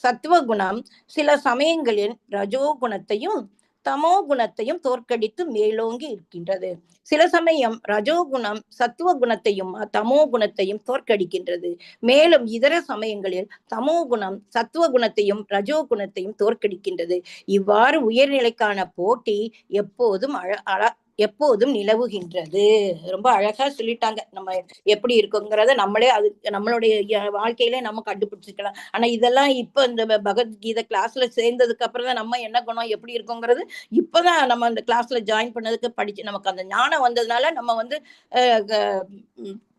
சத்துவகுணம் சில சமயங்களில் ரஜோ குணத்தையும் தமோ குணத்தையும் தோற்கடித்து மேலோங்கி இருக்கின்றது. சில சமயம் ரஜோகுணம் சத்துவ குணத்தையும் தமோ குணத்தையும் தோற்கடிக்கின்றது. மேலும் இதர சமயங்களில் தமோ குணம் சத்துவ குணத்தையும் ரஜோ குணத்தையும் தோற்கடிக்கின்றது. இவ்வாறு உயர்நிலைக்கான போட்டி எப்போதும் எப்போதும் நிலவுகின்றது. ரொம்ப அழகா சொல்லிட்டாங்க. நம்ம எப்படி இருக்குங்கிறத நம்மளே நம்மளுடைய வாழ்க்கையிலே நம்ம கண்டுபிடிச்சிக்கலாம். ஆனா இதெல்லாம் இப்ப இந்த பகவத்கீதை கிளாஸ்ல சேர்ந்ததுக்கு அப்புறம் தான் நம்ம என்ன குணம் எப்படி இருக்குங்கிறது இப்பதான் நம்ம அந்த கிளாஸ்ல ஜாயின் பண்ணதுக்கு படிச்சு நமக்கு அந்த ஞானம் வந்ததுனால நம்ம வந்து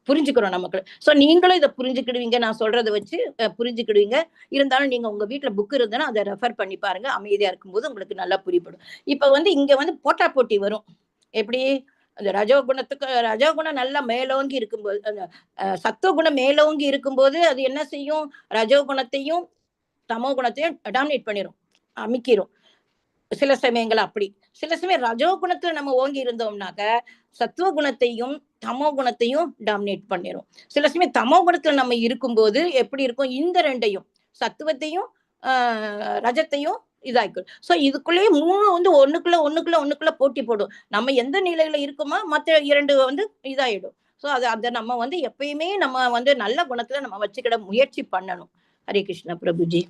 புரிஞ்சுக்கிறோம் நமக்கு. சோ நீங்களும் இதை புரிஞ்சுக்கிடுவீங்க. நான் சொல்றதை வச்சு புரிஞ்சுக்கிடுவீங்க. இருந்தாலும் நீங்க உங்க வீட்டுல புக் இருந்ததுன்னா அதை ரெஃபர் பண்ணி பாருங்க. அமைதியா இருக்கும்போது உங்களுக்கு நல்லா புரியப்படும். இப்ப வந்து இங்க வந்து போட்டா போட்டி வரும். எப்படி அந்த ரஜோகுணம் நல்லா மேலோங்கி இருக்கும்போது, அந்த சத்துவகுணம் மேலோங்கி இருக்கும்போது அது என்ன செய்யும், ரஜோகுணத்தையும் தமோ குணத்தையும் டாமினேட் பண்ணிரும், அமிக்கிரும். சில சமயங்கள் அப்படி. சில சமயம் ரஜோகுணத்துல நம்ம ஓங்கி இருந்தோம்னாக்க சத்துவ குணத்தையும் தமோ குணத்தையும் டாமினேட் பண்ணிரும். சில சமயம் தமோ குணத்துல நம்ம இருக்கும்போது எப்படி இருக்கும், இந்த ரெண்டையும் சத்துவத்தையும் ரஜத்தையும் இதாக்கும். சோ இதுக்குள்ளேயே 3 வந்து ஒண்ணுக்குள்ள போட்டி போடும். நம்ம எந்த நிலையில இருக்குமோ மத்த 2 வந்து இதாயிடும். சோ அத நம்ம வந்து எப்பயுமே நம்ம வந்து நல்ல குணத்துல நம்ம வச்சுக்கிட முயற்சி பண்ணணும். ஹரே கிருஷ்ணா பிரபுஜி.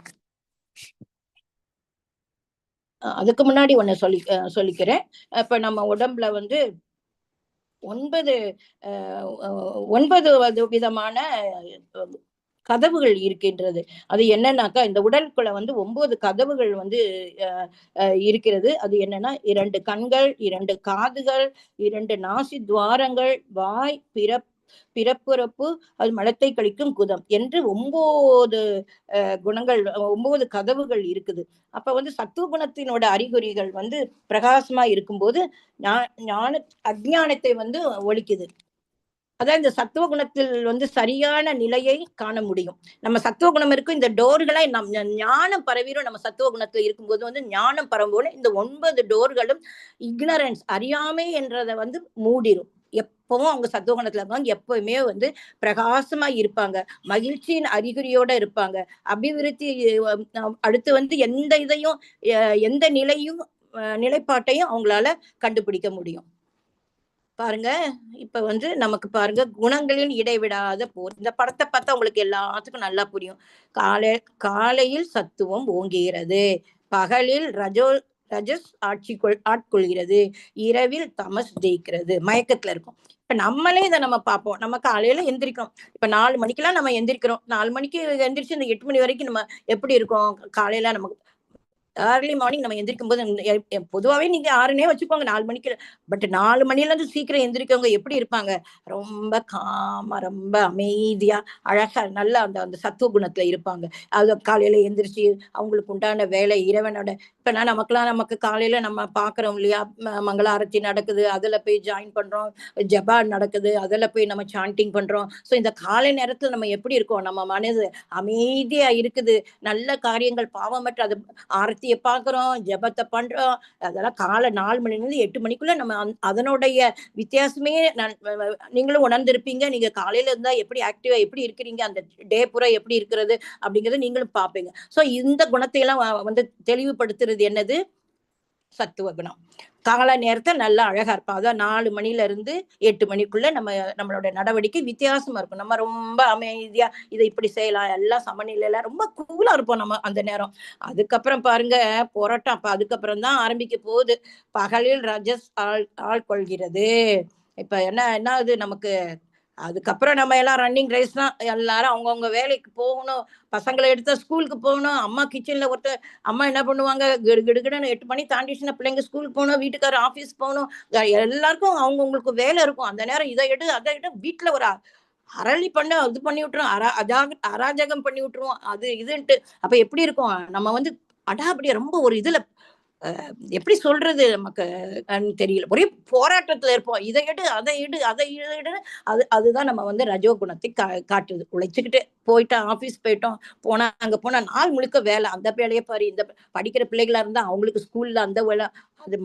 அதுக்கு முன்னாடி ஒண்ணு சொல்லிக்கிறேன். இப்ப நம்ம உடம்புல வந்து 9 விதமான கதவுகள் இருக்கின்றது. அது என்னன்னாக்கா, இந்த உடலுக்குள்ள வந்து 9 கதவுகள் வந்து இருக்கிறது. அது என்னன்னா 2 கண்கள், 2 காதுகள், 2 நாசி துவாரங்கள், வாய், பிறப்புறுப்பு, அது மலத்தை கழிக்கும் குதம் என்று 9 குணங்கள், 9 கதவுகள் இருக்குது. அப்ப வந்து சத்துவ குணத்தினோட அறிகுறிகள் வந்து பிரகாசமா இருக்கும்போது ஞான அஜ்ஞானத்தை வந்து ஒழிக்குது. அதான் இந்த சத்துவ குணத்தில் வந்து சரியான நிலையை காண முடியும். நம்ம சத்துவ குணம் இருக்கும், இந்த டோர்களை ஞானம் பரவிடும். நம்ம சத்துவ குணத்துல இருக்கும்போது வந்து ஞானம் பரம்போல இந்த 9 டோர்களும் இக்னரன்ஸ், அறியாமை என்றதை வந்து மூடிடும். எப்பவும் அவங்க சத்துவ குணத்துல இருப்பாங்க. எப்பவுமே வந்து பிரகாசமா இருப்பாங்க. மகிழ்ச்சியின் அறிகுறியோட இருப்பாங்க. அபிவிருத்தி அடுத்து வந்து எந்த நிலையும் நிலைப்பாட்டையும் அவங்களால கண்டுபிடிக்க முடியும். பாருங்க, இப்ப வந்து நமக்கு பாருங்க, குணங்களின் இடைவிடாத போர். இந்த படத்தை பார்த்தா உங்களுக்கு எல்லாத்துக்கும் நல்லா புரியும். காலையில் சத்துவம் ஓங்குகிறது, பகலில் ரஜஸ் ஆட்கொள்கிறது, இரவில் தமஸ் ஜெயிக்கிறது, மயக்கத்துல இருக்கும். இப்ப நம்மளே இதை நம்ம பார்ப்போம். நம்ம காலையில எந்திரிக்கிறோம். இப்ப 4 மணிக்கெல்லாம் நம்ம எந்திரிக்கிறோம். 4 மணிக்கு எந்திரிச்சு இந்த 8 மணி வரைக்கும் நம்ம எப்படி இருக்கோம்? காலையில நமக்கு ஏர்லி மார்னிங் நம்ம எந்திரிக்கும் போது பொதுவாவே நீங்க 6னே வச்சுக்கோங்க, 4 மணிக்கு. பட் 4 மணில இருந்து சீக்கிரம் எந்திரிக்கவங்க எப்படி இருப்பாங்க? ரொம்ப காமா, ரொம்ப அமைதியா, அழகா நல்லா அந்த அந்த சத்துவ குணத்துல இருப்பாங்க. அது காலையில எந்திரிச்சு அவங்களுக்கு உண்டான வேலை இறைவனோட இப்ப நமக்கு காலையில நம்ம பாக்குறோம் இல்லையா? மங்கள ஆரத்தி நடக்குது, அதுல போய் ஜாயின் பண்றோம். ஜெபா நடக்குது, அதுல போய் நம்ம சாண்டிங் பண்றோம். சோ இந்த காலை நேரத்துல நம்ம எப்படி இருக்கோம்? நம்ம மனது அமைதியா இருக்குது. நல்ல காரியங்கள் பாவமற்ற அது ஆரத்திய பார்க்குறோம், ஜெபத்த பண்றோம். அதெல்லாம் காலை 4 மணிலேருந்து 8 மணிக்குள்ள நம்ம அதனுடைய வித்தியாசமே நீங்களும் உணர்ந்திருப்பீங்க. நீங்க காலையில இருந்தா எப்படி ஆக்டிவா எப்படி இருக்கிறீங்க, அந்த டே பூரா எப்படி இருக்கிறது அப்படிங்கிறத நீங்களும் பார்ப்பீங்க. ஸோ இந்த குணத்தை எல்லாம் வந்து தெளிவுபடுத்துறது என்னது? சத்துவ குணம். காலை நேரத்த நல்லா அழகா இருப்போம். அதான் 4 மணில இருந்து 8 மணிக்குள்ள நம்மளோட நடவடிக்கை வித்தியாசமா இருக்கும். நம்ம ரொம்ப அமைதியா இத இப்படி செய்யலாம். எல்லாம் சமநிலையில ரொம்ப கூலா இருப்போம் நம்ம அந்த நேரம். அதுக்கப்புறம் பாருங்க போராட்டம். அப்ப அதுக்கப்புறம் தான் ஆரம்பிக்க போகுது. பகலில் ரஜஸ் ஆள்கொள்கிறது. இப்ப என்ன என்ன ஆகுது நமக்கு அதுக்கப்புறம் நம்ம எல்லாம் ரன்னிங் ரேஸ் தான். எல்லாரும் அவங்கவங்க வேலைக்கு போகணும். பசங்கள எடுத்தா ஸ்கூலுக்கு போகணும். அம்மா கிச்சன்ல அம்மா என்ன பண்ணுவாங்க, கிடுகிடுன்னு 8 மணி தாண்டிடுச்சுன்னா பிள்ளைங்க ஸ்கூலுக்கு போகணும், வீட்டுக்காரர் ஆஃபீஸ் போகணும். எல்லாருக்கும் அவங்கவங்களுக்கு வேலை இருக்கும். அந்த நேரம் இதை எடு, அதை எடு, வீட்டுல ஒரு அரளி பண்ண இது பண்ணி விட்டுரும். அராஜகம் பண்ணி விட்டுருவோம். அது இதுன்ட்டு. அப்ப எப்படி இருக்கும்? நம்ம வந்து அடாப்படியா ரொம்ப ஒரு இதுல எப்படி சொல்றது நமக்கு தெரியல. ஒரே போராட்டத்துல இருப்போம். இதை எடு, அதை எடு, அதை எடு. அதுதான் நம்ம வந்து ரஜோ குணத்தை காட்டுது. உழைச்சுக்கிட்டு போயிட்டோம், ஆபீஸ் போயிட்டோம், போனா அங்க போனா நாள் முழுக்க வேலை. அந்த வேலையை பாரு, இந்த படிக்கிற பிள்ளைகளா இருந்தா அவங்களுக்கு ஸ்கூல்ல அந்த வேலை. அது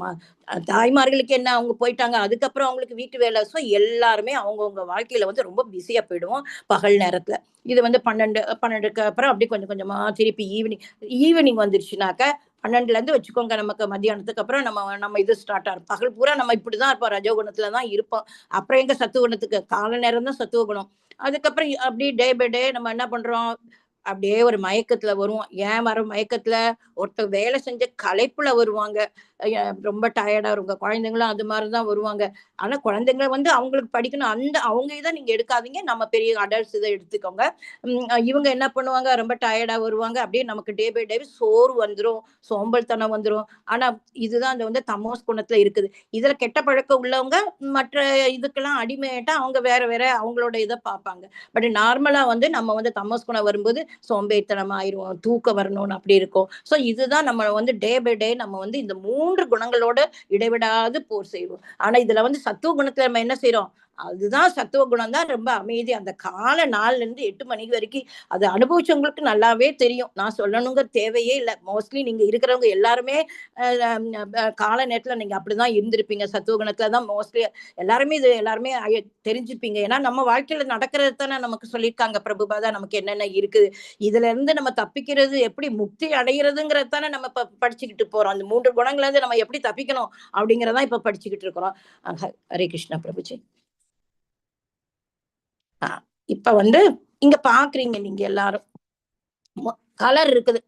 தாய்மார்களுக்கு என்ன, அவங்க போயிட்டாங்க, அதுக்கப்புறம் அவங்களுக்கு வீட்டு வேலை. ஸோ எல்லாருமே அவங்கவுங்க வாழ்க்கையில வந்து ரொம்ப பிஸியா போயிடுவோம் பகல் நேரத்துல. இது வந்து 12க்கு அப்புறம் அப்படி கொஞ்சம் கொஞ்சமா திருப்பி ஈவினிங் ஈவினிங் வந்துருச்சுனாக்க 12ல இருந்து வச்சுக்கோங்க, நமக்கு மத்தியானத்துக்கு அப்புறம் நம்ம நம்ம இது ஸ்டார்ட் ஆகும். பகல் பூரா நம்ம இப்படிதான் இருப்போம், ரஜோகுணத்துல தான் இருப்போம். அப்புறம் எங்க சத்துவ குணத்துக்கு கால நேரம் தான் சத்துவ குணம். அதுக்கப்புறம் அப்படியே டே பை டே நம்ம என்ன பண்றோம், அப்படியே ஒரு மயக்கத்துல வருவோம். ஏன் வர மயக்கத்துல? ஒருத்தர் வேலை செஞ்ச களைப்புல வருவாங்க. ரொம்ப டயர்டா இருக்கும். குழந்தைங்களும் அது மாதிரிதான் வருவாங்க. ஆனா குழந்தைங்க வந்து அவங்களுக்கு படிக்கணும், அந்த அவங்க இதை நீங்க எடுக்காதீங்க. நம்ம பெரிய அடல்ட்ஸ் இதை எடுத்துக்கோங்க. இவங்க என்ன பண்ணுவாங்க, ரொம்ப டயர்டா வருவாங்க. அப்படியே நமக்கு டே பை டே சோறு வந்துரும், சோம்பல்தனம் வந்துரும். ஆனா இதுதான் அந்த வந்து தமோஸ் குணத்துல இருக்குது. இதுல கெட்ட பழக்கம் உள்ளவங்க மற்ற இதுக்கெல்லாம் அடிமையாயிட்டா அவங்க வேற வேற அவங்களோட இதை பார்ப்பாங்க. பட் நார்மலா வந்து நம்ம வந்து தமோஸ் குணம் வரும்போது சோம்பேறித்தனம் ஆயிரும், தூக்கம் வரணும்னு அப்படி இருக்கும். சோ இதுதான் நம்ம வந்து டே பை டே நம்ம வந்து இந்த 3 குணங்களோட இடைவிடாது போர் செய்வோம். ஆனா இதுல வந்து சத்துவ குணத்துல நம்ம என்ன செய்யறோம்? அதுதான் சத்துவ குணம் தான் ரொம்ப அமைதி. அந்த கால 4ல இருந்து 8 மணி வரைக்கும் அதை அனுபவிச்சவங்களுக்கு நல்லாவே தெரியும். நான் சொல்லணுங்கிற தேவையே இல்லை. மோஸ்ட்லி நீங்க இருக்கிறவங்க எல்லாருமே கால நேரத்துல நீங்க அப்படிதான் இருந்திருப்பீங்க. சத்துவ குணத்துல தான் மோஸ்ட்லி எல்லாருமே இது எல்லாருமே தெரிஞ்சுப்பீங்க. ஏன்னா நம்ம வாழ்க்கையில நடக்கிறது தானே நமக்கு சொல்லியிருக்காங்க பிரபுபாதா. நமக்கு என்னென்ன இருக்குது, இதுல இருந்து நம்ம தப்பிக்கிறது எப்படி, முக்தி அடைகிறதுங்கிறது தானே நம்ம படிச்சுக்கிட்டு போறோம். அந்த 3 குணங்கள்ல இருந்து நம்ம எப்படி தப்பிக்கணும் அப்படிங்கறதான் இப்ப படிச்சுக்கிட்டு இருக்கிறோம். ஹரே கிருஷ்ணா பிரபுஜி. இப்ப வந்து இங்க பாக்குறீங்க நீங்க எல்லாரும் கலர் இருக்குது.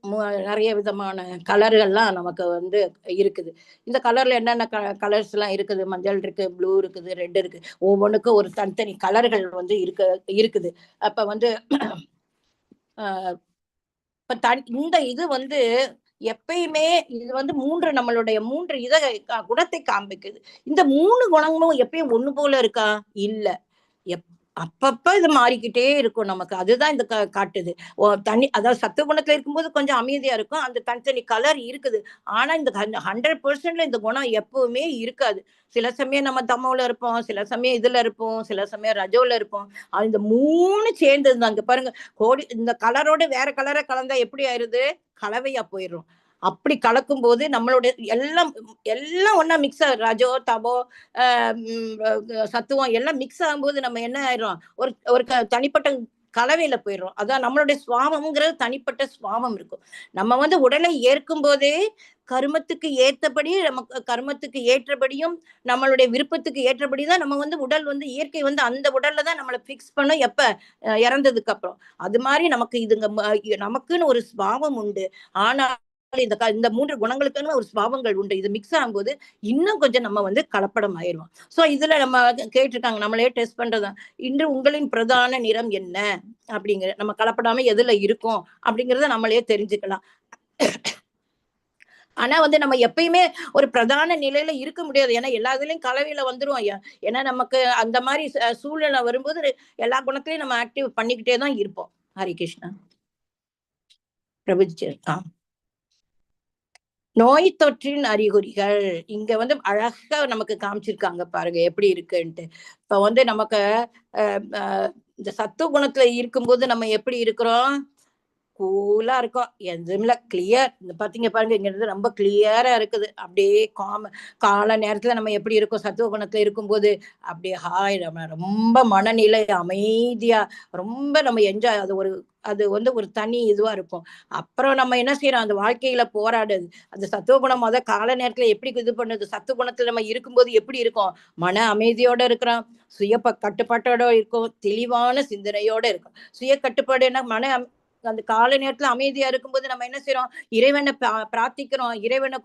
நிறைய விதமான கலர்கள்லாம் நமக்கு வந்து இருக்குது. இந்த கலர்ல என்னென்ன கலர்ஸ் எல்லாம் இருக்குது? மஞ்சள் இருக்கு, ப்ளூ இருக்குது, ரெட் இருக்கு. ஒவ்வொன்றுக்கும் ஒரு தனித்தனி கலர்கள் வந்து இருக்குது. அப்ப வந்து இந்த இது வந்து எப்பயுமே இது வந்து நம்மளுடைய 3 குணத்தை காண்பிக்குது. இந்த 3 குணங்களும் எப்பயும் ஒண்ணு போல இருக்கா? இல்ல. அப்பப்ப இது மாறிக்கிட்டே இருக்கும் நமக்கு. அதுதான் இந்த காட்டுது. அதாவது சத்துவ குணத்துல இருக்கும்போது கொஞ்சம் அமைதியா இருக்கும். அந்த தனித்தனி கலர் இருக்குது. ஆனா இந்த 100% இந்த குணம் எப்பவுமே இருக்காது. சில சமயம் நம்ம தமோல இருப்போம், சில சமயம் இதுல இருப்போம், சில சமயம் ரஜோல இருப்போம். இந்த 3 சேர்ந்தது தான். இங்க பாருங்க, இந்த கலரோட வேற கலரை கலந்தா எப்படி ஆயிருது? கலவையா போயிடும். அப்படி கலக்கும் போது நம்மளுடைய எல்லாம் எல்லாம் ஒண்ணா மிக்ஸ் ரஜோ, தமோ, சத்துவம் எல்லாம் மிக்ஸ் ஆகும்போது நம்ம என்ன ஆயிரும், ஒரு ஒரு தனிப்பட்ட கலவையில போயிடும். அதான் நம்மளுடைய சுவாவம்ங்கிறது தனிப்பட்ட சுவாவம் இருக்கும். நம்ம வந்து உடலை ஏற்கும் போதே கருமத்துக்கு ஏத்தபடி, நமக்கு கர்மத்துக்கு ஏற்றபடியும் நம்மளுடைய விருப்பத்துக்கு ஏற்றபடிதான் நம்ம வந்து உடல் வந்து இயற்கை வந்து அந்த உடல்ல தான் நம்மளை பிக்ஸ் பண்ணும். எப்ப? இறந்ததுக்கு அப்புறம். அது மாதிரி நமக்கு நமக்குன்னு ஒரு சுவாவம் உண்டு. ஆனா இந்த 3 குணங்களுக்குன்னு ஒரு சுபாவங்கள் உண்டு. இது மிக்ஸ் ஆகும்போது இன்னும் கொஞ்சம் நம்ம வந்து கலப்படம் ஆயிரும். சோ இதுல நம்ம கேட்டிருக்காங்க, நம்மளே டெஸ்ட் பண்றதா, இன்று உங்களின் பிரதான நிறம் என்ன அப்படிங்கிற நம்ம கலப்படாம எதுல இருக்கும் அப்படிங்கறத நம்மளே தெரிஞ்சுக்கலாம். ஆனா வந்து நம்ம எப்பயுமே ஒரு பிரதான நிலையில இருக்க முடியாது. ஏன்னா எல்லா இதுலயும் கலவையில வந்துரும் ஐயா. ஏன்னா நமக்கு அந்த மாதிரி சூழ்நிலை வரும்போது எல்லா குணத்திலயும் நம்ம ஆக்டிவ் பண்ணிக்கிட்டே தான் இருப்போம். ஹரி கிருஷ்ணா. பிரபுஜி. நோய் தொற்றின் அறிகுறிகள் இங்க வந்து அழகா நமக்கு காமிச்சிருக்காங்க பாருங்க எப்படி இருக்குன்ட்டு. இப்ப வந்து நமக்கு இந்த சத்துவ குணத்துல இருக்கும்போது நம்ம எப்படி இருக்கிறோம்? கூலா இருக்கும். எதுவுமில்ல கிளியர். இந்த பாத்தீங்க பாருங்க, இங்க இருந்து ரொம்ப கிளியரா இருக்குது. அப்படியே கால நேரத்துல நம்ம எப்படி இருக்கோம் சத்துவ குணத்துல இருக்கும்போது, அப்படியே ஹாய் நம்ம ரொம்ப மனநிலை அமைதியா, ரொம்ப நம்ம என்ஜாய் அது வந்து ஒரு தனி இதுவா இருக்கும். அப்புறம் நம்ம என்ன செய்றோம், அந்த வாழ்க்கையில போராடுது. அந்த சத்துவ குணம் கால நேரத்துல எப்படி இது பண்ணுது, சத்துவ குணத்துல நம்ம இருக்கும்போது எப்படி இருக்கோம்? மன அமைதியோட இருக்கிறோம். கட்டுப்பாட்டோட இருக்கும். தெளிவான சிந்தனையோட இருக்கும். சுய கட்டுப்பாடுன்னா அந்த காலை நேரத்துல அமைதியா இருக்கும்போது நம்ம என்ன செய்றோம்? இறைவன பிரார்த்திக்கிறோம். இறைவன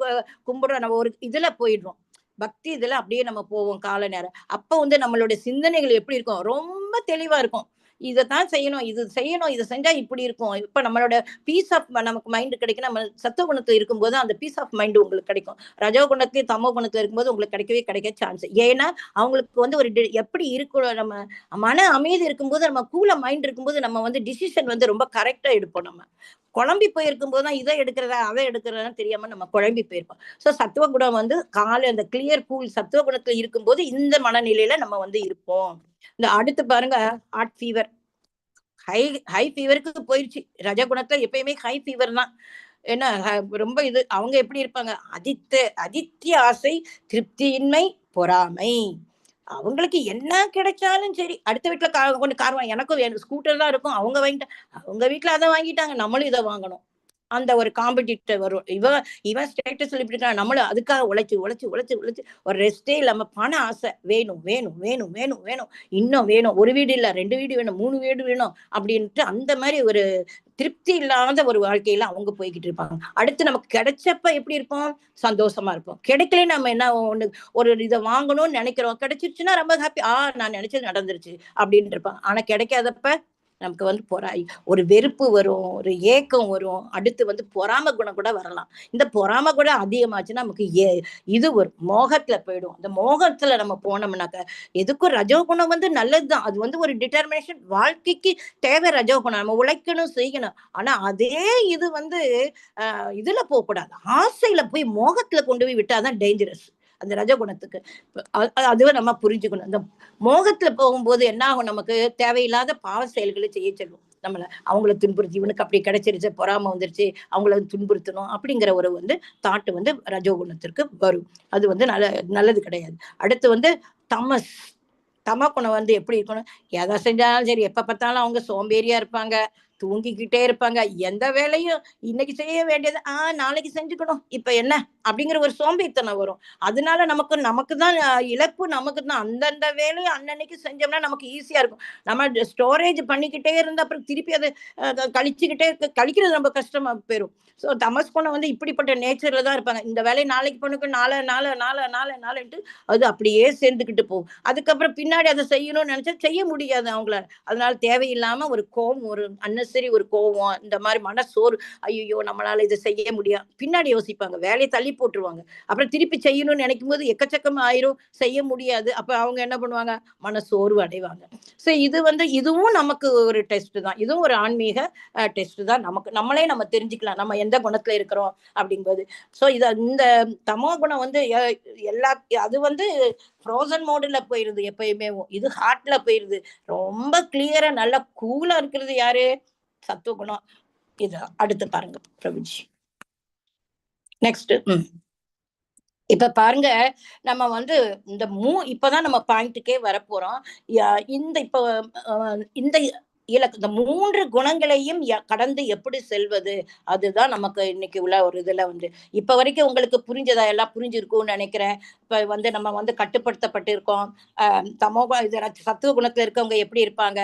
கும்பிடுறோம். நம்ம ஒரு இதுல போயிடுறோம். பக்தி இதுல அப்படியே நம்ம போவோம் கால நேரம். அப்ப வந்து நம்மளுடைய சிந்தனைகள் எப்படி இருக்கும்? ரொம்ப தெளிவா இருக்கும். இதத்தான் செய்யணும். இது செய்யணும். இத செஞ்சா இப்படி இருக்கும். இப்ப நம்மளோட பீஸ் ஆஃப் நமக்கு மைண்ட் கிடைக்கும். நம்ம சத்துவ குணத்துல இருக்கும்போது அந்த பீஸ் ஆஃப் மைண்ட் உங்களுக்கு கிடைக்கும். ரஜோ குணத்திலயும், தமோ குணத்துல இருக்கும்போது உங்களுக்கு கிடைக்க சான்ஸ். ஏன்னா, அவங்களுக்கு வந்து ஒரு எப்படி இருக்கணும் நம்ம மன அமைதி இருக்கும்போது, நம்ம கூல மைண்ட் இருக்கும்போது, நம்ம வந்து டிசிஷன் வந்து ரொம்ப கரெக்ட்டா எடுப்போம் நம்ம. குழம்பி போயிருக்கும்போது தான் இத எடுக்கிறதா, அத எடுக்கிறதான்னு தெரியாம நம்ம குழம்பி போயிருப்போம். சத்துவ குணம் வந்து அந்த கிளியர் கூல் சத்துவ குணத்துல இருக்கும்போது, இந்த மனநிலையில நம்ம வந்து இருப்போம். இந்த அடுத்து பாருங்க, ஹார்ட் ஃபீவர். ஹை ஹை ஃபீவருக்கு போயிருச்சு. ரஜ குணத்துல எப்பயுமே ஹை ஃபீவர் தான். ஏன்னா ரொம்ப இது அவங்க எப்படி இருப்பாங்க? அதித்திய ஆசை, திருப்தியின்மை, பொறாமை. அவங்களுக்கு என்ன கிடைச்சாலும் சரி. அடுத்த வீட்ல கொண்டு கார் எனக்கும் வேணும். ஸ்கூட்டர் தான் இருக்கும். அவங்க வாங்கிட்டா அவங்க வீட்ல அத வாங்கிட்டாங்க. நம்மளும் இத வாங்கணும். அந்த ஒரு காம்படிட்டர் வரும். இவன் ஸ்டேட்டஸ்ல இப்படி இருக்கான். நம்மளும் அதுக்காக உழைச்சு ஒரு ரெஸ்ட்டே இல்லாம பண ஆசை. வேணும், வேணும், வேணும், வேணும், வேணும். இன்னும் வேணும். 1 வீடு இல்ல, 2 வீடு வேணும், 3 வீடு வேணும் அப்படின்ட்டு அந்த மாரி ஒரு திருப்தி இல்லாத ஒரு வாழ்க்கையில அவங்க போய்க்கிட்டு இருப்பாங்க. அடுத்து நமக்கு கிடைச்சப்ப எப்படி இருப்போம்? சந்தோஷமா இருப்போம். கிடைக்கலன்னு நம்ம என்ன ஒரு இத வாங்கணும்னு நெனைக்கிறோம். கிடைச்சிருச்சுன்னா ரொம்ப ஹாப்பி. நான் நெனைச்சது நடந்துருச்சு அப்படின்னு இருப்பாங்க. ஆனா கிடைக்காதப்ப நமக்கு வந்து ஒரு வெறுப்பு வரும், ஒரு ஏக்கம் வரும். அடுத்து வந்து பொறாம குணம் கூட வரலாம். இந்த பொறாம குணம் அதிகமாச்சுன்னா நமக்கு இது ஒரு மோகத்துல போயிடும். அந்த மோகத்துல நம்ம போனோம்னாக்க, எதுக்கும் ரஜோ குணம் வந்து நல்லதுதான். அது வந்து ஒரு டிட்டர்மினேஷன் வாழ்க்கைக்கு தேவை ரஜோ குணம். நம்ம உழைக்கணும், செய்யணும். ஆனா அதே இது வந்து இதுல போகக்கூடாது. ஆசையில போய் மோகத்துல கொண்டு போய் விட்டாதான் டேஞ்சரஸ். அந்த ரஜகுணத்துக்கு. அதுவும் நம்ம புரிஞ்சுக்கணும். இந்த மோகத்துல போகும்போது என்ன ஆகும் நமக்கு தேவையில்லாத பாவ செயல்களை செய்ய சொல்லும். நம்மள அவங்கள துன்புறுத்தி இவனுக்கு அப்படி கிடைச்சிருச்சு, பொறாம வந்துருச்சு, அவங்கள துன்புறுத்தணும் அப்படிங்கிற ஒரு வந்து தாட்டு வந்து ரஜோகுணத்திற்கு வரும். அது வந்து நல்லது கிடையாது. அடுத்து வந்து தமஸ். தமக்குணம் வந்து எப்படி இருக்கணும்? எதை செஞ்சாலும் சரி, எப்ப பார்த்தாலும் அவங்க சோம்பேறியா இருப்பாங்க. தூங்கிக்கிட்டே இருப்பாங்க. எந்த வேலையும் இன்னைக்கு செய்ய வேண்டியது, நாளைக்கு செஞ்சுக்கணும். இப்ப என்ன? அப்படிங்கிற ஒரு சோம்பேறித்தனம் வரும். அதனால நமக்கு தான் இழப்பு நமக்கு தான். அந்தந்த வேலைய அன்னன்னைக்கு செஞ்சோம்னா நமக்கு ஈஸியா இருக்கும். நம்ம ஸ்டோரேஜ் பண்ணிக்கிட்டே இருந்தா அப்புறம் திருப்பி அத கழிச்சுக்கிட்டே கழிக்கிறது ரொம்ப கஷ்டமா போயிரும். தமஸ் குணம் வந்து இப்படிப்பட்ட நேச்சர்ல தான் இருப்பாங்க. இந்த வேலைய நாளைக்கு பண்ணுக்கு நாளைன்ட்டு அது அப்படியே சேர்ந்துகிட்டு போகும். அதுக்கப்புறம் பின்னாடி அத செய்யணும்னு நெனச்சா செய்ய முடியாது அவங்களால. அதனால தேவையில்லாம ஒரு கோவம், ஒரு ஒரு கோவம், இந்த மாரி மனசோர்வு. ஐய்யய்யோ! நம்மளால இத செய்ய பின்னாடி யோசிப்பாங்க. வேலைய தள்ளி போட்டுருவாங்க. அப்புறம் திருப்பி செய்யணும்னு நெனைக்கும்போது எக்கச்சக்கமா ஆயிரும். செய்ய முடியாது. அப்ப அவங்க என்ன பண்ணுவாங்க? மனசோர்வு அடைவாங்க. இது வந்து இதுவும் நமக்கு ஒரு டெஸ்ட் தான். இதுவும் ஒரு ஆன்மீக டெஸ்ட் தான் நமக்கு. நம்மளே நம்ம தெரிஞ்சுக்கலாம். நம்ம எந்த குணத்துல இருக்கிறோம் அப்படிங்கும்போது. இந்த தமோ குணம் வந்து எல்லா அது வந்து ஃப்ரோசன் மோடுல போயிருது எப்பயுமே. இது ஹார்ட்ல போயிருது. ரொம்ப கிளியரா நல்லா கூலா இருக்கிறது யாரு? சத்துவகுணம். இது அடுத்து பாருங்க பிரபுஜி. நெக்ஸ்ட். இப்ப பாருங்க, நம்ம வந்து இப்பதான் நம்ம பாயிண்ட்டுக்கே வரப்போறோம். இந்த இப்ப அ இந்த இந்த 3 குணங்களையும் கடந்து எப்படி செல்வது? அதுதான் நமக்கு இன்னைக்கு உள்ள ஒரு இதுல வந்து. இப்ப வரைக்கும் உங்களுக்கு புரிஞ்சதா? எல்லாம் புரிஞ்சிருக்கும்னு நெனைக்கிறேன். இப்ப வந்து நம்ம வந்து கட்டுப்படுத்தப்பட்டிருக்கோம். தமோ இது சத்துவ குணத்துல இருக்கவங்க எப்படி இருப்பாங்க?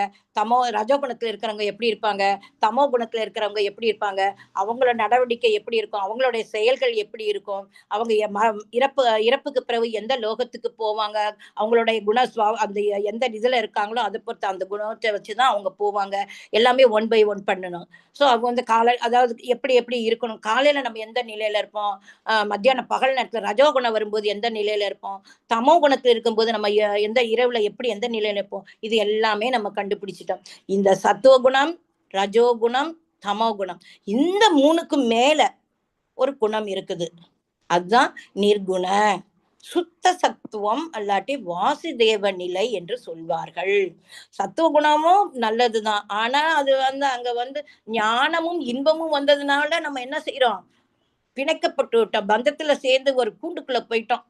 ரஜோ குணத்துல இருக்கிறவங்க எப்படி இருப்பாங்க, தமோ குணத்துல இருக்கிறவங்க எப்படி இருப்பாங்க, அவங்களோட நடவடிக்கை எப்படி இருக்கும், அவங்களுடைய செயல்கள் எப்படி இருக்கும், அவங்க இறப்புக்கு பிறகு எந்த லோகத்துக்கு போவாங்க, அவங்களுடைய அந்த எந்த இதுல இருக்காங்களோ அதை பொறுத்து அந்த குணத்தை வச்சுதான் அவங்க போவாங்க. எல்லாமே ஒன் பை ஒன் பண்ணணும். ஸோ அவங்க வந்து அதாவது எப்படி எப்படி இருக்கணும், காலையில நம்ம எந்த நிலையில இருப்போம், மத்தியானம் பகல் நேரத்துல ரஜோ குணம் வரும்போது எந்த நிலையில இருப்போம், தமோ குணத்துல இருக்கும்போது நம்ம எந்த இரவுல எப்படி எந்த நிலையில இருப்போம், இது எல்லாமே நம்ம கண்டுபிடிச்சிட்டோம். இந்த சத்துவ குணம், ரஜோ குணம், தமோ குணம், இந்த 3க்கும் மேல ஒரு குணம் இருக்குது. அதுதான் நிர்குண சுத்த சத்துவம், அல்லாட்டி வாசுதேவ நிலை என்று சொல்வார்கள். சத்துவ குணமும் நல்லதுதான். ஆனா அது வந்து அங்க வந்து ஞானமும் இன்பமும் வந்ததுனால நம்ம என்ன செய்யறோம், பிணைக்கப்பட்டு விட்டோம். பந்தத்துல சேர்ந்து ஒரு கூண்டுக்குள்ள போயிட்டோம்.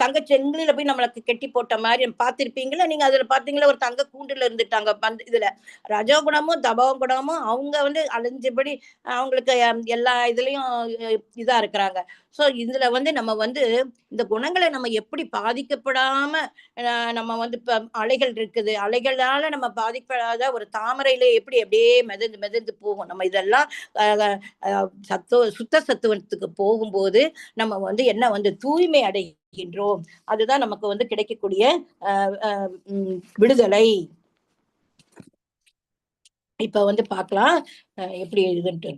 தங்க செங்கிலில போய் நம்மளுக்கு கெட்டி போட்ட மாதிரி பார்த்திருப்பீங்களா நீங்க? அதுல பாத்தீங்களா, ஒரு தங்க கூண்டுல இருந்துட்டாங்க இதுல. ரஜோகுணமும் தபோகுணமும் அவங்க வந்து அழிஞ்சபடி அவங்களுக்கு எல்லா இதுலயும் இதா இருக்கிறாங்க. சோ இதுல வந்து நம்ம வந்து இந்த குணங்களை நம்ம எப்படி பாதிக்கப்படாம நம்ம வந்து இப்ப அலைகள் இருக்குது, அலைகளால நம்ம பாதிப்படாத ஒரு தாமரையில எப்படி அப்படியே மிதந்து மிதந்து போகும். நம்ம இதெல்லாம் சுத்த சத்துவத்துக்கு போகும்போது நம்ம வந்து என்ன வந்து தூய்மை அடைகின்றோம். அதுதான் நமக்கு வந்து கிடைக்கக்கூடிய விடுதலை. இப்ப வந்து பார்க்கலாம் எப்படி எழுதுன்ட்டு.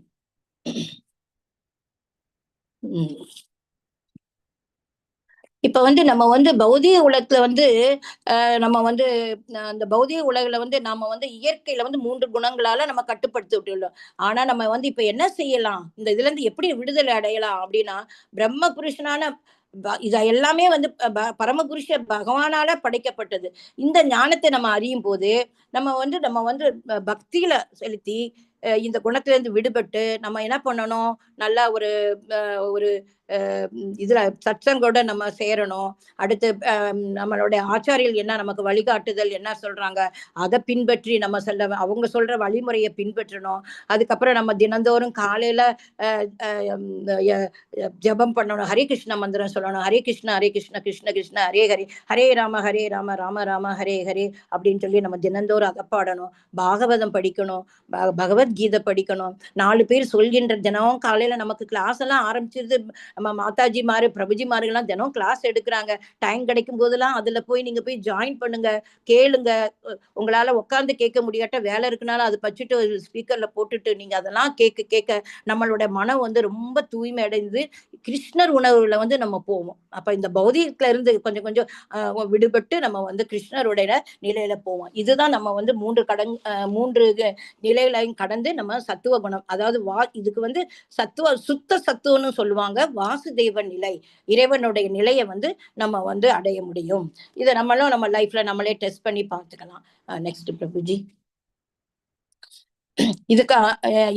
இப்ப வந்து நம்ம வந்து பௌதிக உலகத்துல வந்து நம்ம வந்து அந்த பௌதிக உலகில வந்து நம்ம வந்து இயற்கையில வந்து 3 குணங்களால நம்ம கட்டுப்படுத்தி விட்டுள்ளோம். ஆனா நம்ம வந்து இப்ப என்ன செய்யலாம், இந்த இதுல இருந்து எப்படி விடுதலை அடையலாம் அப்படின்னா, பிரம்ம புருஷனான இத எல்லாமே வந்து பரமபுருஷ பகவானால படைக்கப்பட்டது. இந்த ஞானத்தை நம்ம அறியும் போது நம்ம வந்து பக்தியில செலுத்தி இந்த குணத்துல இருந்து விடுபட்டு நம்ம என்ன பண்ணணும், நல்லா ஒரு ஒரு இதுல சத்சங்கோட நம்ம சேரணும். அடுத்து நம்மளுடைய ஆச்சாரியர்கள் என்ன நமக்கு வழிகாட்டுதல் என்ன சொல்றாங்க, அதை பின்பற்றி நம்ம அவங்க சொல்ற வழிமுறையை பின்பற்றணும். அதுக்கப்புறம் நம்ம தினந்தோறும் காலையில ஜபம் பண்ணணும், ஹரே கிருஷ்ண மந்திரம் சொல்லணும், ஹரே கிருஷ்ண ஹரே கிருஷ்ண கிருஷ்ண கிருஷ்ண ஹரே ஹரே, ஹரே ராம ராம ராம ஹரே ஹரே அப்படின்னு சொல்லி நம்ம தினந்தோறும் அகப்பாடணும். பாகவதம் படிக்கணும், பகவத்கீதை படிக்கணும். 4 பேர் சொல்கின்ற தினம் காலையில நமக்கு கிளாஸ் எல்லாம் ஆரம்பிச்சிருது. நம்ம மாதாஜி மாரு பிரபுஜி மாருங்கெல்லாம் தினம் கிளாஸ் எடுக்கிறாங்க. டைம் கிடைக்கும் போதெல்லாம் அதுல போய் நீங்க போய் ஜாயின் பண்ணுங்க, கேளுங்க. உங்களால உட்கார்ந்து கேட்க முடியாட்ட வேலை இருக்குனாலும் அதை பச்சுட்டு ஸ்பீக்கர்ல போட்டுட்டு நீங்க அதெல்லாம் கேட்க கேட்க நம்மளோட மனம் வந்து ரொம்ப தூய்மை அடைந்து கிருஷ்ணர் உணர்வுல வந்து நம்ம போவோம். அப்ப இந்த பௌதிகத்துல இருந்து கொஞ்சம் கொஞ்சம் விடுபட்டு நம்ம வந்து கிருஷ்ணருடைய நிலையில போவோம். இதுதான் நம்ம வந்து 3 நிலைகளையும் கடந்து நம்ம சத்துவ குணம், அதாவது இதுக்கு வந்து சுத்த சத்துவம்னு சொல்லுவாங்க. வாசுதேவ நிலை, இறைவனுடைய நிலையை வந்து நம்ம வந்து அடைய முடியும். இதை நம்மளும் நம்ம லைஃப்ல நம்மளே டெஸ்ட் பண்ணி பார்த்துக்கலாம். நெக்ஸ்ட் பிரபுஜி.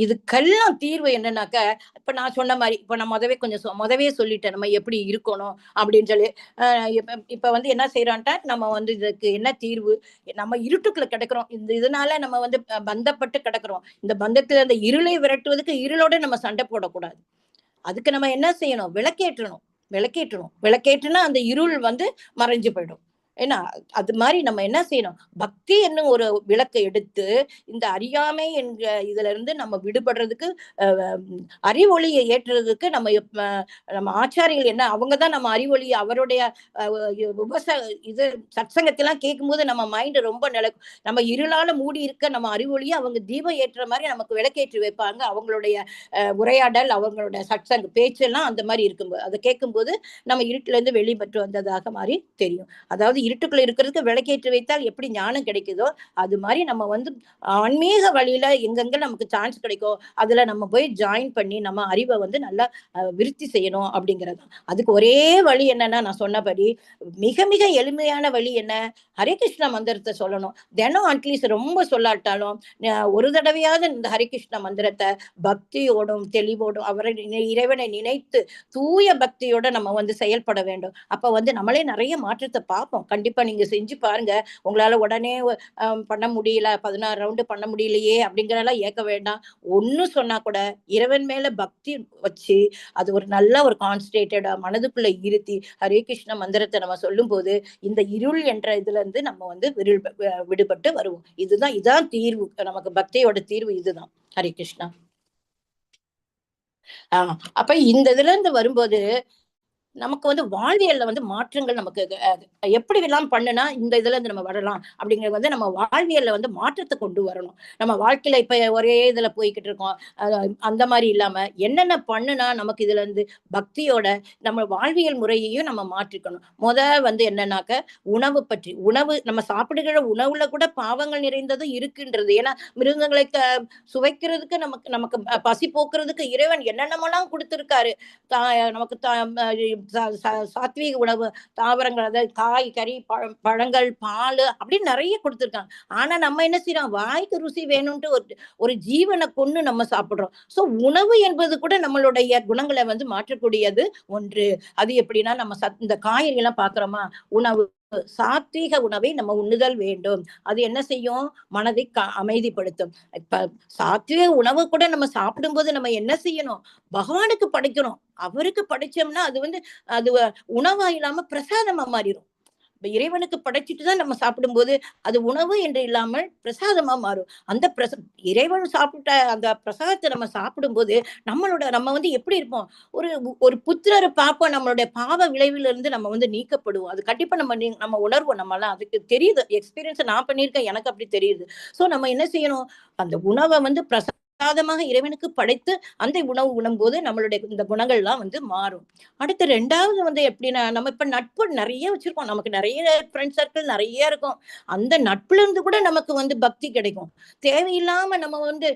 இதுக்கெல்லாம் தீர்வு என்னன்னாக்க, இப்ப நான் சொன்ன மாதிரி இப்ப நான் முதவே சொல்லிட்டேன் நம்ம எப்படி இருக்கணும் அப்படின்னு சொல்லி. இப்ப வந்து என்ன செய்யறோம்ட்டா, நம்ம வந்து இதுக்கு என்ன தீர்வு, நம்ம இருட்டுக்குள்ள கிடக்குறோம். இதனால நம்ம வந்து பந்தப்பட்டு கிடக்குறோம். இந்த பந்தத்துல இந்த இருளை விரட்டுவதற்கு இருளோட நம்ம சண்டை போடக்கூடாது. அதுக்கு நம்ம என்ன செய்யணும், விளக்கேற்றணும். அந்த இருள் வந்து மறைஞ்சு போயிடும். ஏன்னா அது மாதிரி நம்ம என்ன செய்யணும், பக்தி என்னும் ஒரு விளக்கை எடுத்து இந்த அறியாமை என்கிற இதுல இருந்து நம்ம விடுபடுறதுக்கு அறிவொளியை ஏற்றுறதுக்கு நம்ம ஆச்சாரிகள் என்ன, அவங்கதான் நம்ம அறிவொளி அவருடைய இது சத்சங்கத்தெல்லாம் கேட்கும்போது நம்ம மைண்ட் ரொம்ப நம்ம இருளால மூடி இருக்க நம்ம அறிவொளியை அவங்க தீபம் ஏற்றுற மாதிரி நமக்கு விளக்கேற்றி வைப்பாங்க. அவங்களுடைய உரையாடல், அவங்களோட சத்சங்க பேச்சு எல்லாம் அந்த மாதிரி இருக்கும்போது அதை கேட்கும்போது நம்ம இருட்டுல இருந்து வெளிப்பட்டு வந்ததாக மாதிரி தெரியும். அதாவது இருட்டுக்குள்ள இருக்கிறதுக்கு விளக்கேற்றி வைத்தால் எப்படி ஞானம் கிடைக்குதோ அது மாதிரி நம்ம வந்து ஆன்மீக வழியில எங்கெங்க நமக்கு சான்ஸ் கிடைக்கும் அதுல நம்ம போய் ஜாயின் பண்ணி நம்ம அறிவை வந்து நல்லா விருத்தி செய்யணும் அப்படிங்கிறது. அதுக்கு ஒரே வழி என்னன்னா, நான் சொன்னபடி மிக மிக எளிமையான வழி என்ன, ஹரே கிருஷ்ண மந்திரத்தை சொல்லணும். தினம் அட்லீஸ்ட் ரொம்ப சொல்லாட்டாலும் ஒரு தடவையாவது இந்த ஹரே கிருஷ்ண மந்திரத்தை பக்தியோடும் தெளிவோடும் இறைவனை நினைத்து தூய பக்தியோட நம்ம வந்து செயல்பட வேண்டும். அப்ப வந்து நம்மளே நிறைய மாற்றத்தை பார்ப்போம். கண்டிப்பா நீங்க செஞ்சு பாருங்க. உங்களால உடனே பண்ண முடியல, 16 ரவுண்டு பண்ண முடியலையே அப்படிங்கிறதெல்லாம் ஏக்க வேண்டாம். ஒண்ணு சொன்னா கூட இறைவன் மேல பக்தி வச்சு, அது ஒரு நல்ல ஒரு கான்சன்ட்ரேட்டடா மனதுக்குள்ள இருத்தி, ஹரே கிருஷ்ண மந்திரத்த நம்ம சொல்லும்போது, இந்த இருள் என்ற இதுல இருந்து நம்ம வந்து விடுபட்டு வருவோம். இதான் தீர்வு. நமக்கு பக்தியோட தீர்வு இதுதான். ஹரே கிருஷ்ணா. அப்ப இந்த இதுல இருந்து வரும்போது நமக்கு வந்து வாழ்வியல்ல வந்து மாற்றங்கள் நமக்கு எப்படி எல்லாம் பண்ணுனா இந்த இதுல இருந்து நம்ம வரலாம் அப்படிங்கறது வந்து நம்ம வாழ்வியல்ல வந்து மாற்றத்தை கொண்டு வரணும். நம்ம வாழ்க்கையில இப்ப ஒரே இதுல போய்கிட்டு இருக்கோம். அந்த மாதிரி இல்லாம என்னென்ன பண்ணுனா நமக்கு இதுல இருந்து பக்தியோட நம்ம வாழ்வியல் முறையையும் நம்ம மாற்றிக்கணும். வந்து என்னன்னாக்க உணவு பற்றி உணவு நம்ம சாப்பிடுகிற உணவுல கூட பாவங்கள் நிறைந்ததும் இருக்குன்றது. ஏன்னா மிருகங்களை சுவைக்கிறதுக்கு நமக்கு நமக்கு பசி போக்குறதுக்கு இறைவன் என்னென்னமெல்லாம் கொடுத்திருக்காரு. நமக்கு சாத்வீக உணவு, தாவரங்கள், அதாவது காய், கறி, பழங்கள், பால் அப்படின்னு நிறைய கொடுத்துருக்காங்க. ஆனா நம்ம என்ன செய்யறோம்? வாய்க்கு ருசி வேணும்ட்டு ஒரு ஒரு ஜீவனை கொன்னு நம்ம சாப்பிடுறோம். சோ உணவு என்பது கூட நம்மளுடைய குணங்களை வந்து மாற்றக்கூடியது ஒன்று. அது எப்படின்னா நம்ம இந்த காய்கறி எல்லாம் பாக்குறோமா? உணவு சாத்வீக உணவை நம்ம உண்ணுதல் வேண்டும். அது என்ன செய்யும்? மனதை அமைதிப்படுத்தும். இப்ப சாத்வீக உணவு கூட நம்ம சாப்பிடும்போது நம்ம என்ன செய்யணும்? பகவானுக்கு படைக்கணும். அவருக்கு படைச்சோம்னா அது வந்து அது உணவா இல்லாம பிரசாதமா மாறிடும். இறைவனுக்கு படைச்சிட்டு தான் நம்ம சாப்பிடும்போது அது உணவு என்று இல்லாமல் பிரசாதமா மாறும். அந்த இறைவன் சாப்பிட்ட அந்த பிரசாதத்தை நம்ம சாப்பிடும்போது நம்ம வந்து எப்படி இருப்போம்? ஒரு ஒரு புத்திரரை பார்ப்போம். நம்மளுடைய பாவ விளைவில இருந்து நம்ம வந்து நீக்கப்படுவோம். அது கண்டிப்பா நம்ம உணர்வோம். நம்மலாம் அதுக்கு தெரியுது. எக்ஸ்பீரியன்ஸ் நான் பண்ணியிருக்கேன். எனக்கு அப்படி தெரியுது. சோ நம்ம என்ன செய்யணும்? அந்த உணவை வந்து பிரசாதமாக இறைவனுக்கு படைத்து அந்த உணவு உண்ணும்போது நம்மளுடைய இந்த குணங்கள் எல்லாம் வந்து மாறும். அடுத்து 2வது வந்து எப்படின்னா, நம்ம இப்ப நட்பு நிறைய வச்சிருக்கோம். நமக்கு நிறைய ஃப்ரெண்ட் சர்க்கிள் நிறைய இருக்கும். அந்த நட்புல இருந்து கூட நமக்கு வந்து பக்தி கிடைக்கும். தேவையில்லாம நம்ம வந்து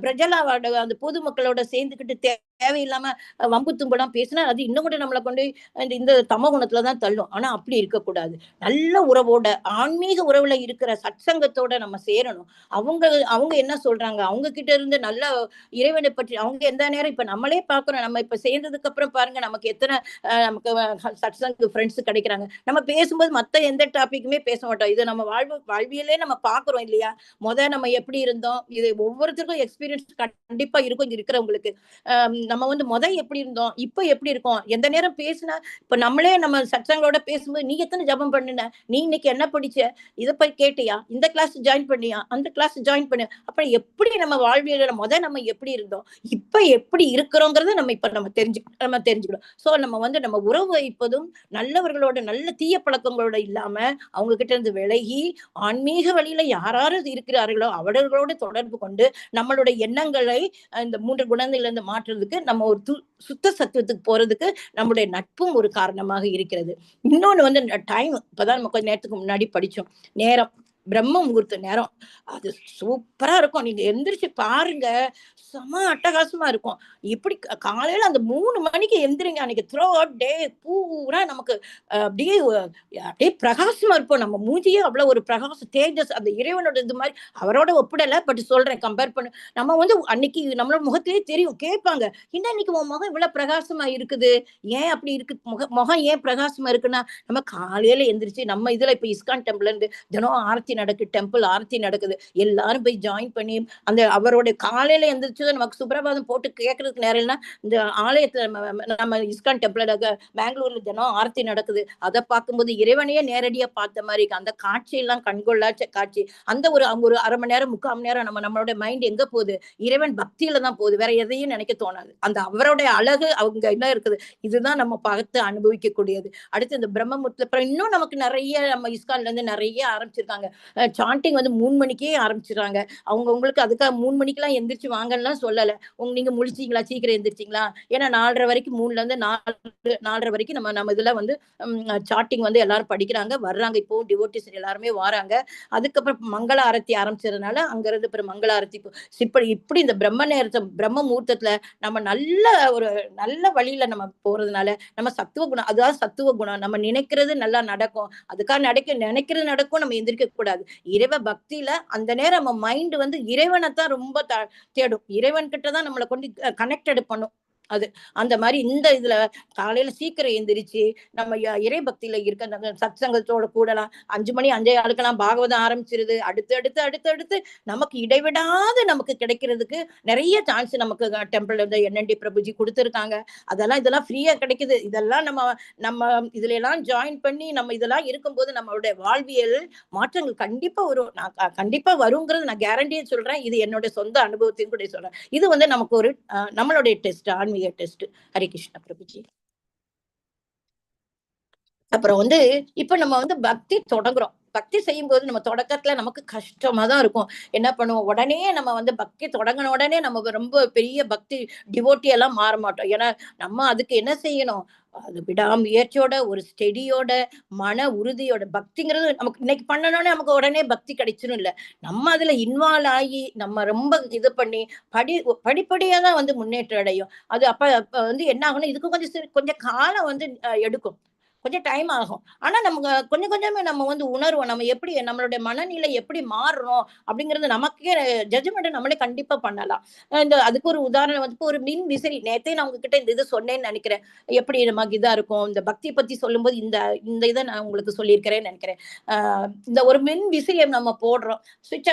பிரஜலாவோட அந்த பொதுமக்களோட சேர்ந்துக்கிட்டு தேவையில்லாம வம்பு தும்பெல்லாம் பேசினா அது இன்னும் கூட நம்மளை கொண்டு இந்த தம குணத்துலதான் தள்ளும். ஆனா அப்படி இருக்கக்கூடாது. நல்ல உறவோட ஆன்மீக உறவுல இருக்கிற சத்சங்கத்தோட நம்ம சேரணும். அவங்க அவங்க என்ன சொல்றாங்க? அவங்க கிட்ட இருந்து நல்ல இறைவனை பற்றி அவங்க எந்த நேரம் இப்ப நம்மளே பாக்குறோம். நம்ம இப்ப சேர்ந்ததுக்கு அப்புறம் பாருங்க நமக்கு எத்தனை நமக்கு சத்சங்க ஃப்ரெண்ட்ஸ் கிடைக்கிறாங்க. நம்ம பேசும்போது மத்த எந்த டாபிக்குமே பேச மாட்டோம். இது நம்ம வாழ்வியலே நம்ம பாக்குறோம் இல்லையா? நம்ம எப்படி இருந்தோம்? இது ஒவ்வொருத்தருக்கும் எக்ஸ்பீரியன்ஸ் கண்டிப்பா இருக்கும் இருக்கிறவங்களுக்கு. நம்ம வந்து எப்படி இருந்தோம்? இப்ப எப்படி இருக்கோம்? எந்த நேரம் பேசினா இப்ப நம்மளே நம்ம சத்சங்களோட பேசும்போது நீ எத்தனை ஜபம் பண்ணுன? நீ இன்னைக்கு என்ன படிச்ச? இத போய் கேட்டியா? இந்த கிளாஸ் ஜாயின் பண்ணியா? அந்த கிளாஸ் ஜாயின் பண்ணு. அப்ப எப்படி நம்ம வாழ்வியல நம்ம எப்படி இருந்தோம்? இப்ப எப்படி இருக்கிறோங்கிறத நம்ம தெரிஞ்சுக்கணும். சோ நம்ம வந்து நம்ம உறவு வைப்பதும் நல்லவர்களோட நல்ல தீய பழக்கங்களோட இல்லாம அவங்க கிட்ட இருந்து விலகி ஆன்மீக வழியில யாராரு இருக்கிறார்களோ அவர்களோடு தொடர்பு கொண்டு நம்மளுடைய எண்ணங்களை இந்த 3 குணங்கள்ல இருந்து மாற்றுறதுக்கு நம்ம ஒரு சுத்த சத்துவத்துக்கு போறதுக்கு நம்முடைய நட்பும் ஒரு காரணமாக இருக்கிறது. இன்னொன்னு வந்து டைம். இப்பதான் நம்ம கொஞ்ச நேரத்துக்கு முன்னாடி படிச்சோம். நேரம், பிரம்ம முகூர்த்த நேரம். அது சூப்பரா இருக்கும். நீங்க எந்திரிச்சு பாருங்க. செம அட்டகாசமா இருக்கும். இப்படி காலையில அந்த 3 மணிக்கு எந்திரிங்க. அன்னைக்கு த்ரூ அவுட் டே பூரா நமக்கு அப்படியே அப்படியே பிரகாசமா இருப்போம். நம்ம மூஞ்சியே அவ்வளவு ஒரு பிரகாசம் தேஜஸ் அந்த இறைவனோட இது மாதிரி அவரோட ஒப்பிடல. பட் சொல்றேன் கம்பேர் பண்ணு. நம்ம வந்து அன்னைக்கு நம்மளோட முகத்திலேயே தெரியும். கேட்பாங்க. என்ன இன்னைக்கு உன் முகம் இவ்வளவு பிரகாசமா இருக்குது? ஏன் அப்படி இருக்கு? முகம் ஏன் பிரகாசமா இருக்குன்னா நம்ம காலையில எந்திரிச்சு நம்ம இதுல இப்ப இஸ்கான் டெம்பிள் இருந்து தினம் ஆரத்தி நடக்குது. டெம்பிள் ஆரத்தி நடக்குது. எல்லாரும் போய் ஜாயின் பண்ணி அந்த அவரோட காலையில எந்திரிச்சு நமக்கு சுப்ரபாதம் போட்டு கேட்கறதுக்கு நேரம் இல்லைன்னா இந்த ஆலயத்துல நம்ம இஸ்கான் டெம்பிள் பெங்களூர்ல தினம் ஆரத்தி நடக்குது. அதை பார்க்கும்போது இறைவனையே நேரடியா பார்த்த மாதிரி இருக்கு. அந்த காட்சியெல்லாம் கண்கொள்ளாச்ச காட்சி. அந்த ஒரு அவங்க ஒரு 1/2 மணி நேரம் 3/4 மணி நேரம் நம்மளோட மைண்ட் எங்க போகுது? இறைவன் பக்தியில தான் போகுது. வேற எதையும் நினைக்க தோணாது. அந்த அவருடைய அழகு அவங்க என்ன இருக்குது? இதுதான் நம்ம பார்த்து அனுபவிக்க கூடியது. அடுத்து இந்த பிரம்மமுத்துல அப்புறம் இன்னும் நமக்கு நிறைய நம்ம இஸ்கான்ல இருந்து நிறைய ஆரம்பிச்சிருக்காங்க. சாண்டிங் வந்து 3 மணிக்கே ஆரம்பிச்சிடுறாங்க. உங்களுக்கு அதுக்காக 3 மணிக்கெல்லாம் எந்திரிச்சு வாங்கலாம் சொல்லல. நீங்க முழிச்சீங்களா? சீக்கிரம் எந்திரிச்சிங்களா? ஏன்னா 4:30 வரைக்கும் 3ல இருந்து 4:30 வரைக்கும் நம்ம இதுல வந்து சாட்டிங் வந்து எல்லாரும் படிக்கிறாங்க வர்றாங்க. இப்போ டிவோட்டிஸ் எல்லாருமே வராங்க. அதுக்கப்புறம் மங்கள ஆரத்தி ஆரம்பிச்சதுனால அங்க இருந்து அப்புறம் மங்கள ஆரத்தி இப்படி இந்த பிரம்ம நேரத்தை பிரம்ம முகூர்த்தத்துல நம்ம நல்ல வழியில நம்ம போறதுனால நம்ம சத்துவ குணம் அதாவது சத்துவ குணம் நம்ம நினைக்கிறது நல்லா நடக்கும். அதுக்காக நினைக்கிறது நடக்கும். நம்ம எந்திரிக்க கூடாது. இறைவ பக்தியில அந்த நேரம் நம்ம மைண்ட் வந்து இறைவனைத்தான் ரொம்ப தேடும். இறைவன் கிட்டதான் நம்மளை கொண்டு கனெக்டட் பண்ணும். அது அந்த மாதிரி இந்த இதுல காலையில சீக்கிரம் எந்திரிச்சு நம்ம இறை பக்தியில இருக்க சத் சங்கத்தோட கூடலாம் 5 மணி 5:15 பாகவதம் ஆரம்பிச்சிருது. அடுத்து அடுத்து அடுத்து அடுத்து நமக்கு இடைவிடாத நமக்கு கிடைக்கிறதுக்கு நிறைய சான்ஸ் நமக்கு டெம்பிள் இந்த என்என்டி பிரபுஜி கொடுத்துருக்காங்க. இதெல்லாம் ஃப்ரீயா கிடைக்குது. இதெல்லாம் நம்ம நம்ம இதுல எல்லாம் ஜாயின் பண்ணி நம்ம இதெல்லாம் இருக்கும்போது நம்மளுடைய வாழ்வியல் மாற்றங்கள் கண்டிப்பா வரும். நான் கண்டிப்பா வருங்கிறது நான் கேரண்டியே சொல்றேன். இது என்னோட சொந்த அனுபவத்தையும் கூட சொல்றேன். இது நமக்கு ஒரு நம்மளுடைய டெஸ்ட், ஆன்மீக டெஸ்ட். ஹரி கிருஷ்ண பிரபுஜி. அப்புறம் இப்ப நம்ம பக்தி தொடங்குறோம். பக்தி செய்யும்போது நம்ம தொடக்கத்துல நமக்கு கஷ்டமா தான் இருக்கும். என்ன பண்ணுவோம், உடனே நம்ம பக்தி தொடங்கின உடனே நம்ம ரொம்ப பெரிய பக்தி டிவோட்டி எல்லாம் மாற மாட்டோம். ஏன்னா நம்ம அதுக்கு என்ன செய்யணும், அது விடாமுயற்சியோட ஒரு ஸ்டெடியோட மன உறுதியோட பக்திங்கிறது நமக்கு இன்னைக்கு பண்ணணும்னே நமக்கு உடனே பக்தி கிடைச்சிடும் இல்ல. நம்ம அதுல இன்வால்வ் ஆகி நம்ம ரொம்ப இது பண்ணி படிப்படியா தான் முன்னேற்றம் அடையும். அது அப்ப என்ன ஆகணும், இதுக்கு கொஞ்சம் காலம் எடுக்கும். கொஞ்சம் டைம் ஆகும். ஆனா நமக்கு கொஞ்சம் கொஞ்சமே நம்ம உணர்வோம். நம்ம எப்படி நம்மளுடைய மனநிலை எப்படி மாறுறோம் அப்படிங்கிறது நமக்கே ஜட்ஜ்மெண்ட் நம்மளே கண்டிப்பா பண்ணலாம். அதுக்கு ஒரு உதாரணம் ஒரு மின் விசிறி. நேத்தே நான் உங்ககிட்ட இந்த இது சொன்னேன்னு நினைக்கிறேன். எப்படி நமக்கு இதா இருக்கும். இந்த பக்தி பத்தி சொல்லும்போது இந்த இந்த இதை நான் உங்களுக்கு சொல்லியிருக்கிறேன்னு நினைக்கிறேன். இந்த ஒரு மின் விசிறியை நம்ம போடுறோம். சுவிட்ச்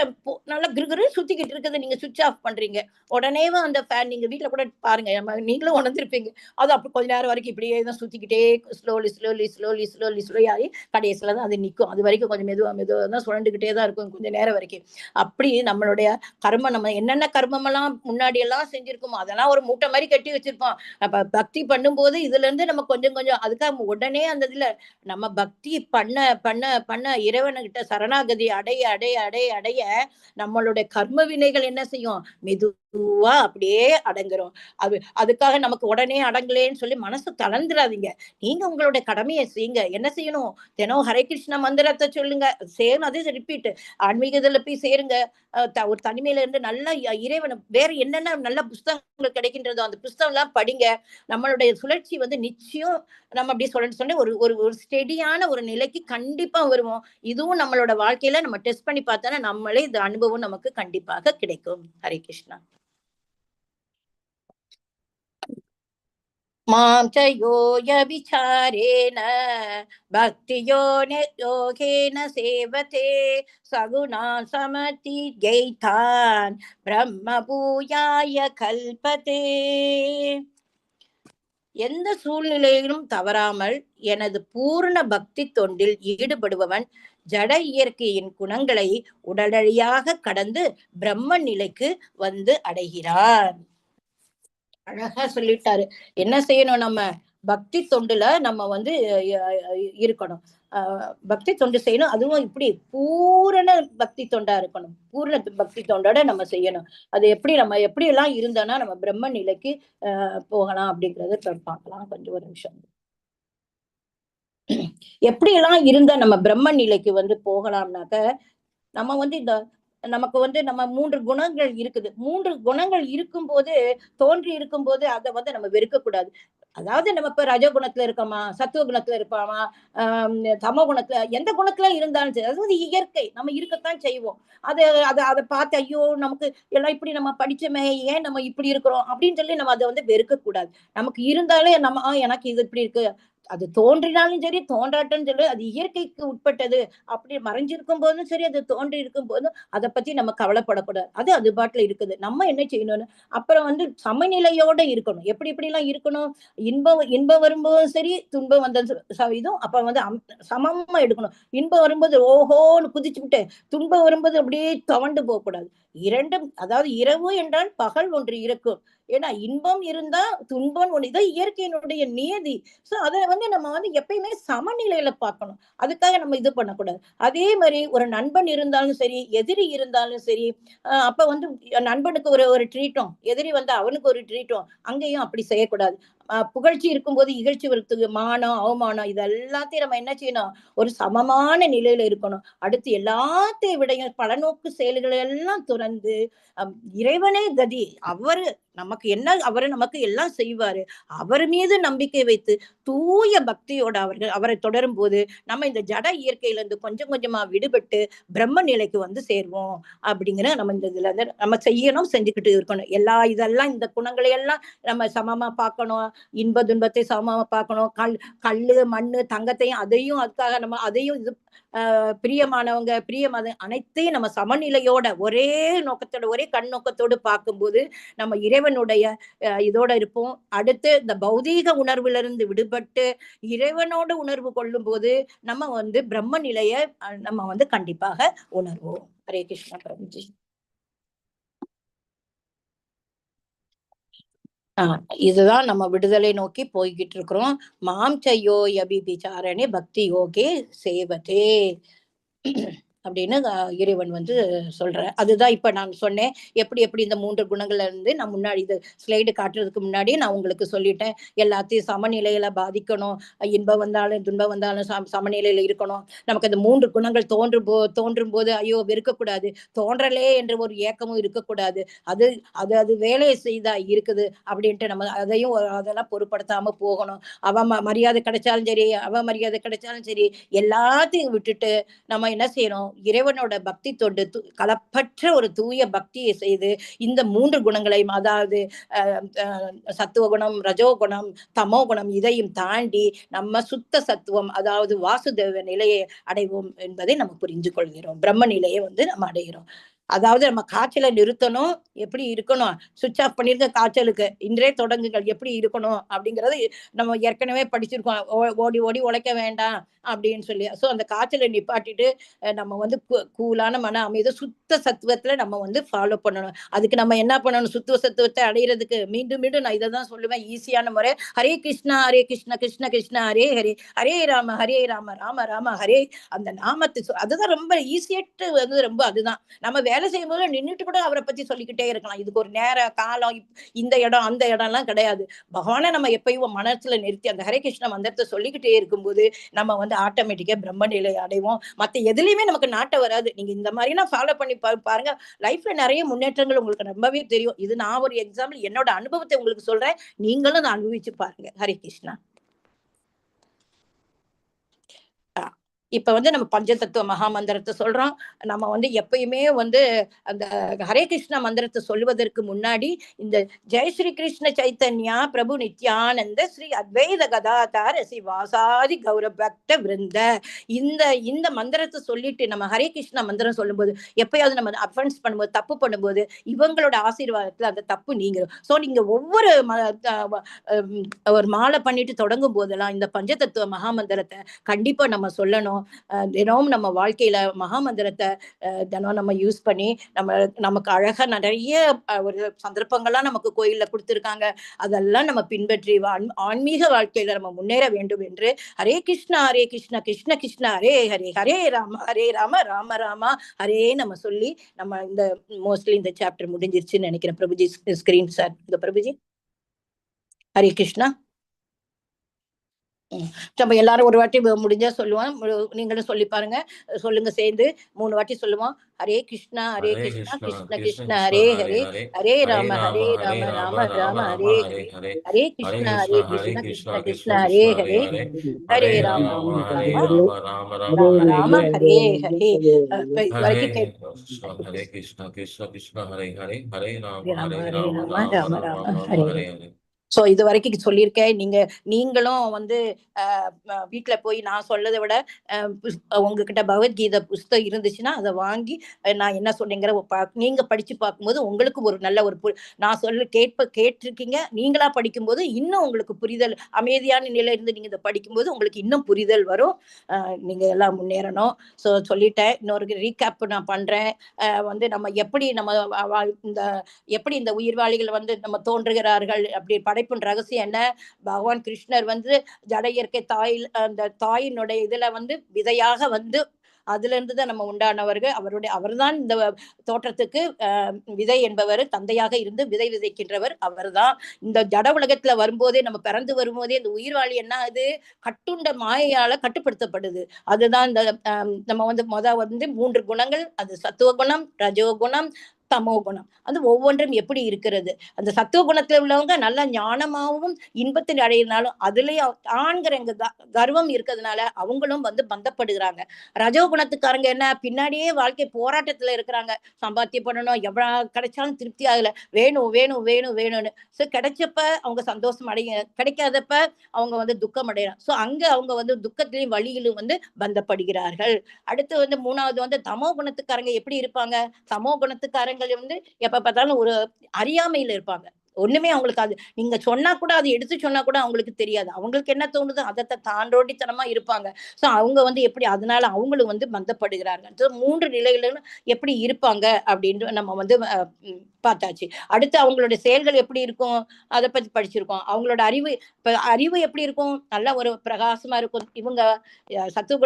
நல்லா கிருகிரு சுத்திக்கிட்டு இருக்குது. நீங்க சுவிட்ச் ஆஃப் பண்றீங்க. உடனேவும் அந்த ஃபேன் நீங்க வீட்டுல கூட பாருங்க. நீங்களும் உணர்ந்திருப்பீங்க. அது அப்படி கொஞ்ச நேரம் வரைக்கும் இப்படியே தான் சுத்திக்கிட்டே slowly slowly slowly slowly slowly ஆகி கடைசியில தான் அது நிற்கும். அது வரைக்கும் கொஞ்சம் மெதுவா மெதுவா தான் சுழண்டுகிட்டே தான் இருக்கும் கொஞ்ச நேரம் வரைக்கும். அப்படி நம்மளுடைய கர்மம் நம்ம என்னென்ன கர்மம் எல்லாம் முன்னாடி எல்லாம் செஞ்சிருக்கோமோ அதெல்லாம் ஒரு மூட்டை மாதிரி கட்டி வச்சிருப்போம். அப்ப பக்தி பண்ணும்போது இதுல இருந்து நம்ம கொஞ்சம் கொஞ்சம் அதுக்காக உடனே அந்த இதுல நம்ம பக்தி பண்ண பண்ண பண்ண இறைவன்கிட்ட சரணாகதி அடைய அடைய அடைய அடைய நம்மளுடைய கர்ம வினைகள் என்ன செய்யும், மெதுவா அப்படியே அடங்குறோம். அதுக்காக நமக்கு உடனே அடங்கலேன்னு சொல்லி மனசு தளர்ந்துடாதீங்க. நீங்க உங்களுடைய கடமையை செய்யுங்க. என்ன செய்யணும், தினம் ஹரே கிருஷ்ண மந்திரத்தை சொல்லுங்க. சேம் அதே ரிப்பீட். ஆன்மீக இதுல போய் சேருங்க. ஒரு தனிமையில இருந்து நல்ல இறைவன் வேற என்னென்ன நல்ல புஸ்தகங்கள் கிடைக்கின்றதோ அந்த புஸ்தகம் எல்லாம் படிங்க. நம்மளுடைய சுழற்சி நிச்சயம் நம்ம அப்படி சொன்ன ஒரு ஒரு ஸ்டெடியான ஒரு நிலைக்கு கண்டிப்பா வருவோம். இதுவும் நம்மளோட வாழ்க்கையில நம்ம டெஸ்ட் பண்ணி பார்த்தோன்னா நம்மளே இந்த அனுபவம் நமக்கு கண்டிப்பாக கிடைக்கும். ஹரே கிருஷ்ணா. மாம் ச யோயவிசாரேன பக்தியோ யோகேன சேவதே சகுணான் சமதிகைதான் பிரம்ம பூயாய கல்பதே. எந்த சூழ்நிலையிலும் தவறாமல் எனது பூர்ண பக்தி தொண்டில் ஈடுபடுபவன் ஜட இயற்கையின் குணங்களை உடனடியாக கடந்து பிரம்ம நிலைக்கு அடைகிறான். அழகா சொல்லிட்டாரு. என்ன செய்யணும், நம்ம பக்தி தொண்டுல நம்ம இருக்கணும். பக்தி தொண்டு செய்யணும். அதுவும் இப்படி பூரண பக்தி தொண்டா இருக்கணும். பூரண பக்தி தொண்டோட நம்ம செய்யணும். அது எப்படி நம்ம எப்படி எல்லாம் இருந்தோம்னா நம்ம பிரம்ம நிலைக்கு போகலாம் அப்படிங்கறத பார்க்கலாம். கொஞ்சம் ஒரு நிமிஷம். எப்படி எல்லாம் இருந்தா நம்ம பிரம்ம நிலைக்கு போகலாம்னாக்க நம்ம இந்த நமக்கு நம்ம 3 குணங்கள் இருக்குது. 3 குணங்கள் இருக்கும்போது தோன்றி இருக்கும்போது அதை நம்ம வெறுக்கக்கூடாது. அதாவது நம்ம இப்ப ரஜ குணத்துல இருக்கோமா, சத்துவ குணத்துல இருப்பாமா, தமோ குணத்துல எந்த குணத்துல இருந்தாலும் சரி, அது இயற்கை. நம்ம இருக்கத்தான் செய்வோம். அது அதை அதை பார்த்து ஐயோ நமக்கு எல்லாம் இப்படி நம்ம படிச்சோமே, ஏன் நம்ம இப்படி இருக்கிறோம் அப்படின்னு சொல்லி நம்ம அதை வெறுக்க கூடாது. நமக்கு இருந்தாலே நம்ம எனக்கு இது இப்படி இருக்கு, அது தோன்றினாலும் சரி தோன்றாட்டும் சரி அது இயற்கைக்கு உட்பட்டது. அப்படி மறைஞ்சிருக்கும் போதும் சரி அது தோன்றி இருக்கும் போதும் அதை பத்தி நம்ம கவலைப்படக்கூடாது. அது பாட்டுல இருக்குது. நம்ம என்ன செய்யணும்னு அப்புறம் சமநிலையோட இருக்கணும். எப்படி எப்படி எல்லாம் இருக்கணும், இன்பம் இன்பம் வரும்போதும் சரி துன்பம் வந்த இதுவும் அப்ப சமமா எடுக்கணும். இன்பம் வரும்போது ஓஹோன்னு குதிச்சுக்கிட்டு துன்பம் வரும்போது அப்படியே துவண்டு போக கூடாது. இரண்டும், அதாவது இரவு என்றால் பகல் ஒன்று இருக்கும். ஏன்னா இன்பம் இருந்தா துன்பம் ஒண்ணு, இதான் இயற்கையினுடைய நியதி. சோ அதை நம்ம எப்பயுமே சமநிலையில பார்க்கணும். அதுக்காக நம்ம இது பண்ணக்கூடாது. அதே மாதிரி ஒரு நண்பன் இருந்தாலும் சரி, எதிரி இருந்தாலும் சரி, அப்ப நண்பனுக்கு ஒரு ஒரு ட்ரீட்டும், எதிரி அவனுக்கு ஒரு ட்ரீட்டும், அங்கேயும் அப்படி செய்யக்கூடாது. புகழ்ச்சி இருக்கும்போது இகழ்ச்சி வருத்துக்கு மானம் அவமானம் இது எல்லாத்தையும் நம்ம என்ன செய்யணும், ஒரு சமமான நிலையில இருக்கணும். அடுத்து எல்லாத்தையும் விடையும் பலநோக்கு செயல்களை எல்லாம் துறந்து இறைவனே கதி. அவரு நமக்கு என்ன, அவரு நமக்கு எல்லாம் செய்வாரு. அவர் மீது நம்பிக்கை வைத்து தூய பக்தியோட அவரை தொடரும் போது நம்ம இந்த ஜட இயற்கையில இருந்து கொஞ்சம் கொஞ்சமா விடுபட்டு பிரம்ம நிலைக்கு வந்து சேர்வோம் அப்படிங்கிற நம்ம இந்த இதுல இருந்து நம்ம செய்யணும், செஞ்சுக்கிட்டு இருக்கணும். இதெல்லாம் இந்த குணங்களை எல்லாம் நம்ம சமமா பார்க்கணும். இன்ப துன்பத்தை சமமா பார்க்கணும். கல்லு மண்ணு தங்கத்தையும் அதையும் அதுக்காக நம்ம அதையும் இது பிரியமானவங்க பிரியமாத அனைத்தையும் நம்ம சமநிலையோட ஒரே நோக்கத்தோட ஒரே கண் நோக்கத்தோடு பார்க்கும்போது நம்ம இறைவனுடைய இதோட இருப்போம். அடுத்து இந்த பௌதீக உணர்வுல இருந்து விடுபட்டு இறைவனோட உணர்வு கொள்ளும் போது நம்ம வந்து பிரம்ம நிலைய நம்ம வந்து கண்டிப்பாக உணர்வோம். ஹரே கிருஷ்ணா பிரபுஜி. இதுதான் நம்ம விடுதலை நோக்கி போய்கிட்டு இருக்கிறோம். மாம்சயோ யபிபிசாரணே பக்தி யோகே சேவதே அப்படின்னு இறைவன் வந்து சொல்ற. அதுதான் இப்ப நான் சொன்னேன். எப்படி எப்படி இந்த 3 குணங்கள்ல இருந்து நான் முன்னாடி இது ஸ்லைடு காட்டுறதுக்கு முன்னாடி நான் உங்களுக்கு சொல்லிட்டேன். எல்லாத்தையும் சமநிலையில பாதிக்கணும். இன்பம் வந்தாலும் துன்பம் வந்தாலும் சமநிலையில இருக்கணும். நமக்கு அந்த 3 குணங்கள் தோன்றும் போது ஐயோ வெறுக்கக்கூடாது, தோன்றலே என்ற ஒரு ஏக்கமும் இருக்கக்கூடாது. அது அது அது வேலையை செய்தா இருக்குது அப்படின்ட்டு நம்ம அதையும் அதெல்லாம் பொருட்படுத்தாம போகணும். மரியாதை கிடைச்சாலும் சரி, மரியாதை கிடைச்சாலும் சரி, எல்லாத்தையும் விட்டுட்டு நம்ம என்ன செய்யணும், இறைவனோட பக்தி தொண்டு கலப்பற்ற ஒரு தூய பக்தியை செய்து இந்த 3 குணங்களையும், அதாவது சத்துவ குணம், ரஜோ குணம், தமோ குணம் இதையும் தாண்டி நம்ம சுத்த சத்துவம், அதாவது வாசுதேவ நிலையை அடைவோம் என்பதை நம்ம புரிந்து கொள்கிறோம். பிரம்ம நிலையை வந்து நம்ம அடைகிறோம். அதாவது நம்ம காய்ச்சலை நிறுத்தணும், எப்படி இருக்கணும், சுவிட்ச் ஆஃப் பண்ணிருக்க காய்ச்சலுக்கு இன்றே தொடங்குங்கள் எப்படி இருக்கணும் அப்படிங்கறது நம்ம ஏற்கனவே படிச்சிருக்கோம். ஓடி ஓடி உழைக்க வேண்டாம் அப்படின்னு சொல்லி. சோ அந்த காய்ச்சலை நிப்பாட்டிட்டு நம்ம வந்து கூலான மன அமைதி சுத்த சத்துவத்துல நம்ம வந்து ஃபாலோ பண்ணணும். அதுக்கு நம்ம என்ன பண்ணணும், சுத்த சத்துவத்தை அடையிறதுக்கு மீண்டும் மீண்டும் நான் இதை தான் சொல்லுவேன், ஈஸியான முறை ஹரே கிருஷ்ணா கிருஷ்ண கிருஷ்ணா ஹரே ஹரே, ஹரே ராம ராம ராம ஹரே. அந்த நாமத்தை அதுதான் ரொம்ப ஈஸியட்டு வந்து ரொம்ப அதுதான். நம்ம வேலை செய்யும் போது நின்றுட்டு கூட அவரை பத்தி சொல்லிக்கிட்டே இருக்கலாம். இதுக்கு ஒரு நேர காலம் இந்த இடம் அந்த இடம் எல்லாம் கிடையாது. பகவானை நம்ம எப்பயும் மனசுல நிறுத்தி அந்த ஹரே கிருஷ்ண மந்திரத்தை சொல்லிக்கிட்டே இருக்கும்போது நம்ம வந்து ஆட்டோமேட்டிக்கா பிரம்ம நிலை அடைவோம். மத்த எதுலயுமே நமக்கு நாட்டம் வராது. நீங்க இந்த மாதிரி நான் ஃபாலோ பண்ணி பாருங்க, லைஃப்ல நிறைய முன்னேற்றங்கள் உங்களுக்கு ரொம்பவே தெரியும். இது நான் ஒரு எக்ஸாம்பிள், என்னோட அனுபவத்தை உங்களுக்கு சொல்றேன், நீங்களும் அதை அனுபவிச்சு பாருங்க. ஹரே கிருஷ்ணா. இப்ப வந்து நம்ம பஞ்சதத்துவ மகா மந்திரத்தை சொல்றோம். நம்ம வந்து எப்பயுமே வந்து அந்த ஹரே கிருஷ்ண மந்திரத்தை சொல்லுவதற்கு முன்னாடி இந்த ஜெய் ஸ்ரீ கிருஷ்ண சைத்தன்யா பிரபு நித்யானந்த ஸ்ரீ அத்வைத கதாதார ஸ்ரீ வாசாதி கௌரவ பக்த விருந்த இந்த மந்திரத்தை சொல்லிட்டு நம்ம ஹரே கிருஷ்ண மந்திரம் சொல்லும்போது எப்பயாவது நம்ம அஃபென்ஸ் பண்ணும்போது தப்பு பண்ணும்போது இவங்களோட ஆசீர்வாதத்துல அந்த தப்பு நீங்கும். சோ நீங்க ஒவ்வொரு ஒரு மாலை பண்ணிட்டு தொடங்கும் போதெல்லாம் இந்த பஞ்சதத்துவ மகா மந்திரத்தை கண்டிப்பா நம்ம சொல்லணும். தினமும் நம்ம வாழ்க்கையில மகாமந்திரத்தை தினம் நம்ம யூஸ் பண்ணி நமக்கு அழகா நிறைய ஒரு சந்தர்ப்பங்கள்லாம் நமக்கு கோயில்ல கொடுத்திருக்காங்க. அதெல்லாம் நம்ம பின்பற்றி ஆன்மீக வாழ்க்கையில நம்ம முன்னேற வேண்டும் என்று ஹரே கிருஷ்ணா கிருஷ்ண கிருஷ்ண ஹரே ஹரே, ஹரே ராம ராம ராமா ஹரே நம்ம சொல்லி நம்ம இந்த மோஸ்ட்லி இந்த சாப்டர் முடிஞ்சிருச்சுன்னு நினைக்கிறேன். பிரபுஜி ஸ்கிரீன் சார் இந்த பிரபுஜி. ஹரே கிருஷ்ணா. நம்ம எல்லாரும் ஒரு வாட்டி முடிஞ்சா சொல்லுவோம், நீங்களும் சொல்லி பாருங்க, சொல்லுங்க சேர்ந்து 3 வாட்டி சொல்லுவோம். ஹரே கிருஷ்ணா கிருஷ்ண கிருஷ்ண ஹரே ஹரே, ஹரே ராம ராம ராம ஹரே ஹரே, ஹரே கிருஷ்ணா கிருஷ்ண கிருஷ்ண ஹரே ஹரே, ஹரே ராம ராம ஹரே ஹரே. ஹரே கிருஷ்ணா கிருஷ்ண ஹரே ஹரே, ஹரே ராம ராம ஹரே. சோ இது வரைக்கும் சொல்லியிருக்கேன். நீங்களும் வந்து வீட்டுல போய் நான் சொல்லதை விட உங்ககிட்ட பகவத்கீதை புஸ்தகம் இருந்துச்சுன்னா அதை வாங்கி நான் என்ன சொன்னேங்கிற நீங்க படிச்சு பார்க்கும்போது உங்களுக்கு ஒரு நல்ல ஒரு நான் கேட்டிருக்கீங்க. நீங்களா படிக்கும்போது இன்னும் உங்களுக்கு புரிதல், அமைதியான நிலையில இருந்து நீங்க இதை படிக்கும்போது உங்களுக்கு இன்னும் புரிதல் வரும். நீங்க எல்லாம் முன்னேறணும். சோ சொல்லிட்டேன். இன்னொரு ரீகேப் நான் பண்றேன். வந்து நம்ம எப்படி இந்த உயிர்வாளிகள் வந்து நம்ம தோன்றுகிறார்கள் அப்படி படைப்பின் ரகசியம் என்ன, பகவான் கிருஷ்ணர் வந்து ஜட இயற்கை அந்த தாயினுடைய இதுல வந்து விதையாக வந்து அதுல இருந்துதான் நம்ம உண்டானவர்கள். அவர்தான் இந்த தோற்றத்துக்கு விதை என்பவர், தந்தையாக இருந்து விதை விதைக்கின்றவர் அவர்தான். இந்த ஜட உலகத்துல வரும்போதே, நம்ம பிறந்து வரும்போதே இந்த உயிர்வாழி என்ன ஆகுது, கட்டுண்ட மாயையால கட்டுப்படுத்தப்படுது. அதுதான் இந்த நம்ம வந்து வந்து 3 குணங்கள், அது சத்துவ குணம், ரஜோ குணம், தமோ குணம். அது ஒவ்வொன்றும் எப்படி இருக்கிறது. அந்த சத்துவ குணத்துல உள்ளவங்க நல்ல ஞானமாகவும் இன்பத்தில் அடையினாலும் அதுலயும் ஆண்கிற கர்வம் இருக்கிறதுனால அவங்களும் வந்து பந்தப்படுகிறாங்க. ரஜோ குணத்துக்காரங்க என்ன, பின்னாடியே வாழ்க்கை போராட்டத்துல இருக்கிறாங்க. சம்பாத்தியம் பண்ணணும், எவ்வளவு கிடைச்சாலும் திருப்தி ஆகல, வேணும் வேணும் வேணும் வேணும்னு. சோ கிடைச்சப்ப அவங்க சந்தோஷம் அடைய, கிடைக்காதப்ப அவங்க வந்து துக்கம் அடையலாம். சோ அங்க அவங்க வந்து துக்கத்திலையும் வழியிலும் வந்து பந்தப்படுகிறார்கள். அடுத்து வந்து 3வது வந்து தமோ குணத்துக்காரங்க எப்படி இருப்பாங்க, தமோ குணத்துக்காரங்க வந்து எப்ப பார்த்தாலும் ஒரு அறியாமையில இருப்பாங்க. ஒண்ணுமே அவங்களுக்கு அது நீங்க சொன்னா கூட, அது எடுத்து சொன்னா கூட அவங்களுக்கு தெரியாது. அவங்களுக்கு என்ன தோணுதோ அதத்த தாண்டோடித்தனமா இருப்பாங்க. சோ அவங்க வந்து எப்படி, அதனால அவங்களும் வந்து பந்தப்படுகிறார்கள். 3 நிலைகளிலும் எப்படி இருப்பாங்க அப்படின்னு நம்ம வந்து பார்த்தாச்சு. அடுத்து அவங்களுடைய செயல்கள் எப்படி இருக்கும், அத பத்தி படிச்சிருக்கோம். அவங்களோட அறிவு, இப்ப அறிவு எப்படி இருக்கும், நல்ல ஒரு பிரகாசமா இருக்கும். இவங்க சத்துவ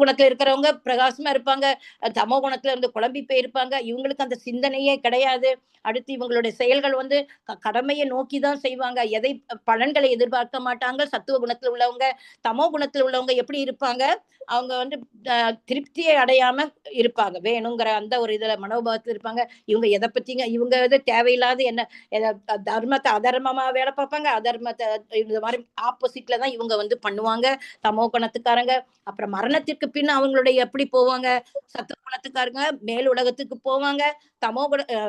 குணத்துல இருக்கிறவங்க பிரகாசமா இருப்பாங்க. தமோ குணத்துல இருந்து குழம்பி போயிருப்பாங்க. இவங்களுக்கு அந்த சிந்தனையே கிடையாது. அடுத்து இவங்களுடைய செயல்கள் வந்து கடமையை நோக்கிதான் செய்வாங்க. பலன்களை எதிர்பார்க்க மாட்டாங்க. சத்துவ குணத்துல உள்ளவங்க. தமோ குணத்துல உள்ளவங்க எப்படி இருப்பாங்க, அவங்க வந்து திருப்தியை அடையாம இருப்பாங்க. வேணுங்கிற அந்த ஒரு இதுல மனோபாவத்துல இருப்பாங்க. இவங்க எதை பத்திங்க, இவங்க வந்து தேவையில்லாத என்ன தர்மத்தை அதர்மமா வேலை பார்ப்பாங்க. அதர்மத்தை இந்த மாதிரி ஆப்போசிட்ல தான் இவங்க வந்து பண்ணுவாங்க, தமோ குணத்துக்காரங்க. அப்புறம் மரணத்திற்கு பின் அவங்களுடைய எப்படி போவாங்க, சத்துவ குணத்துக்காரங்க மேல் உலகத்துக்கு போவாங்க.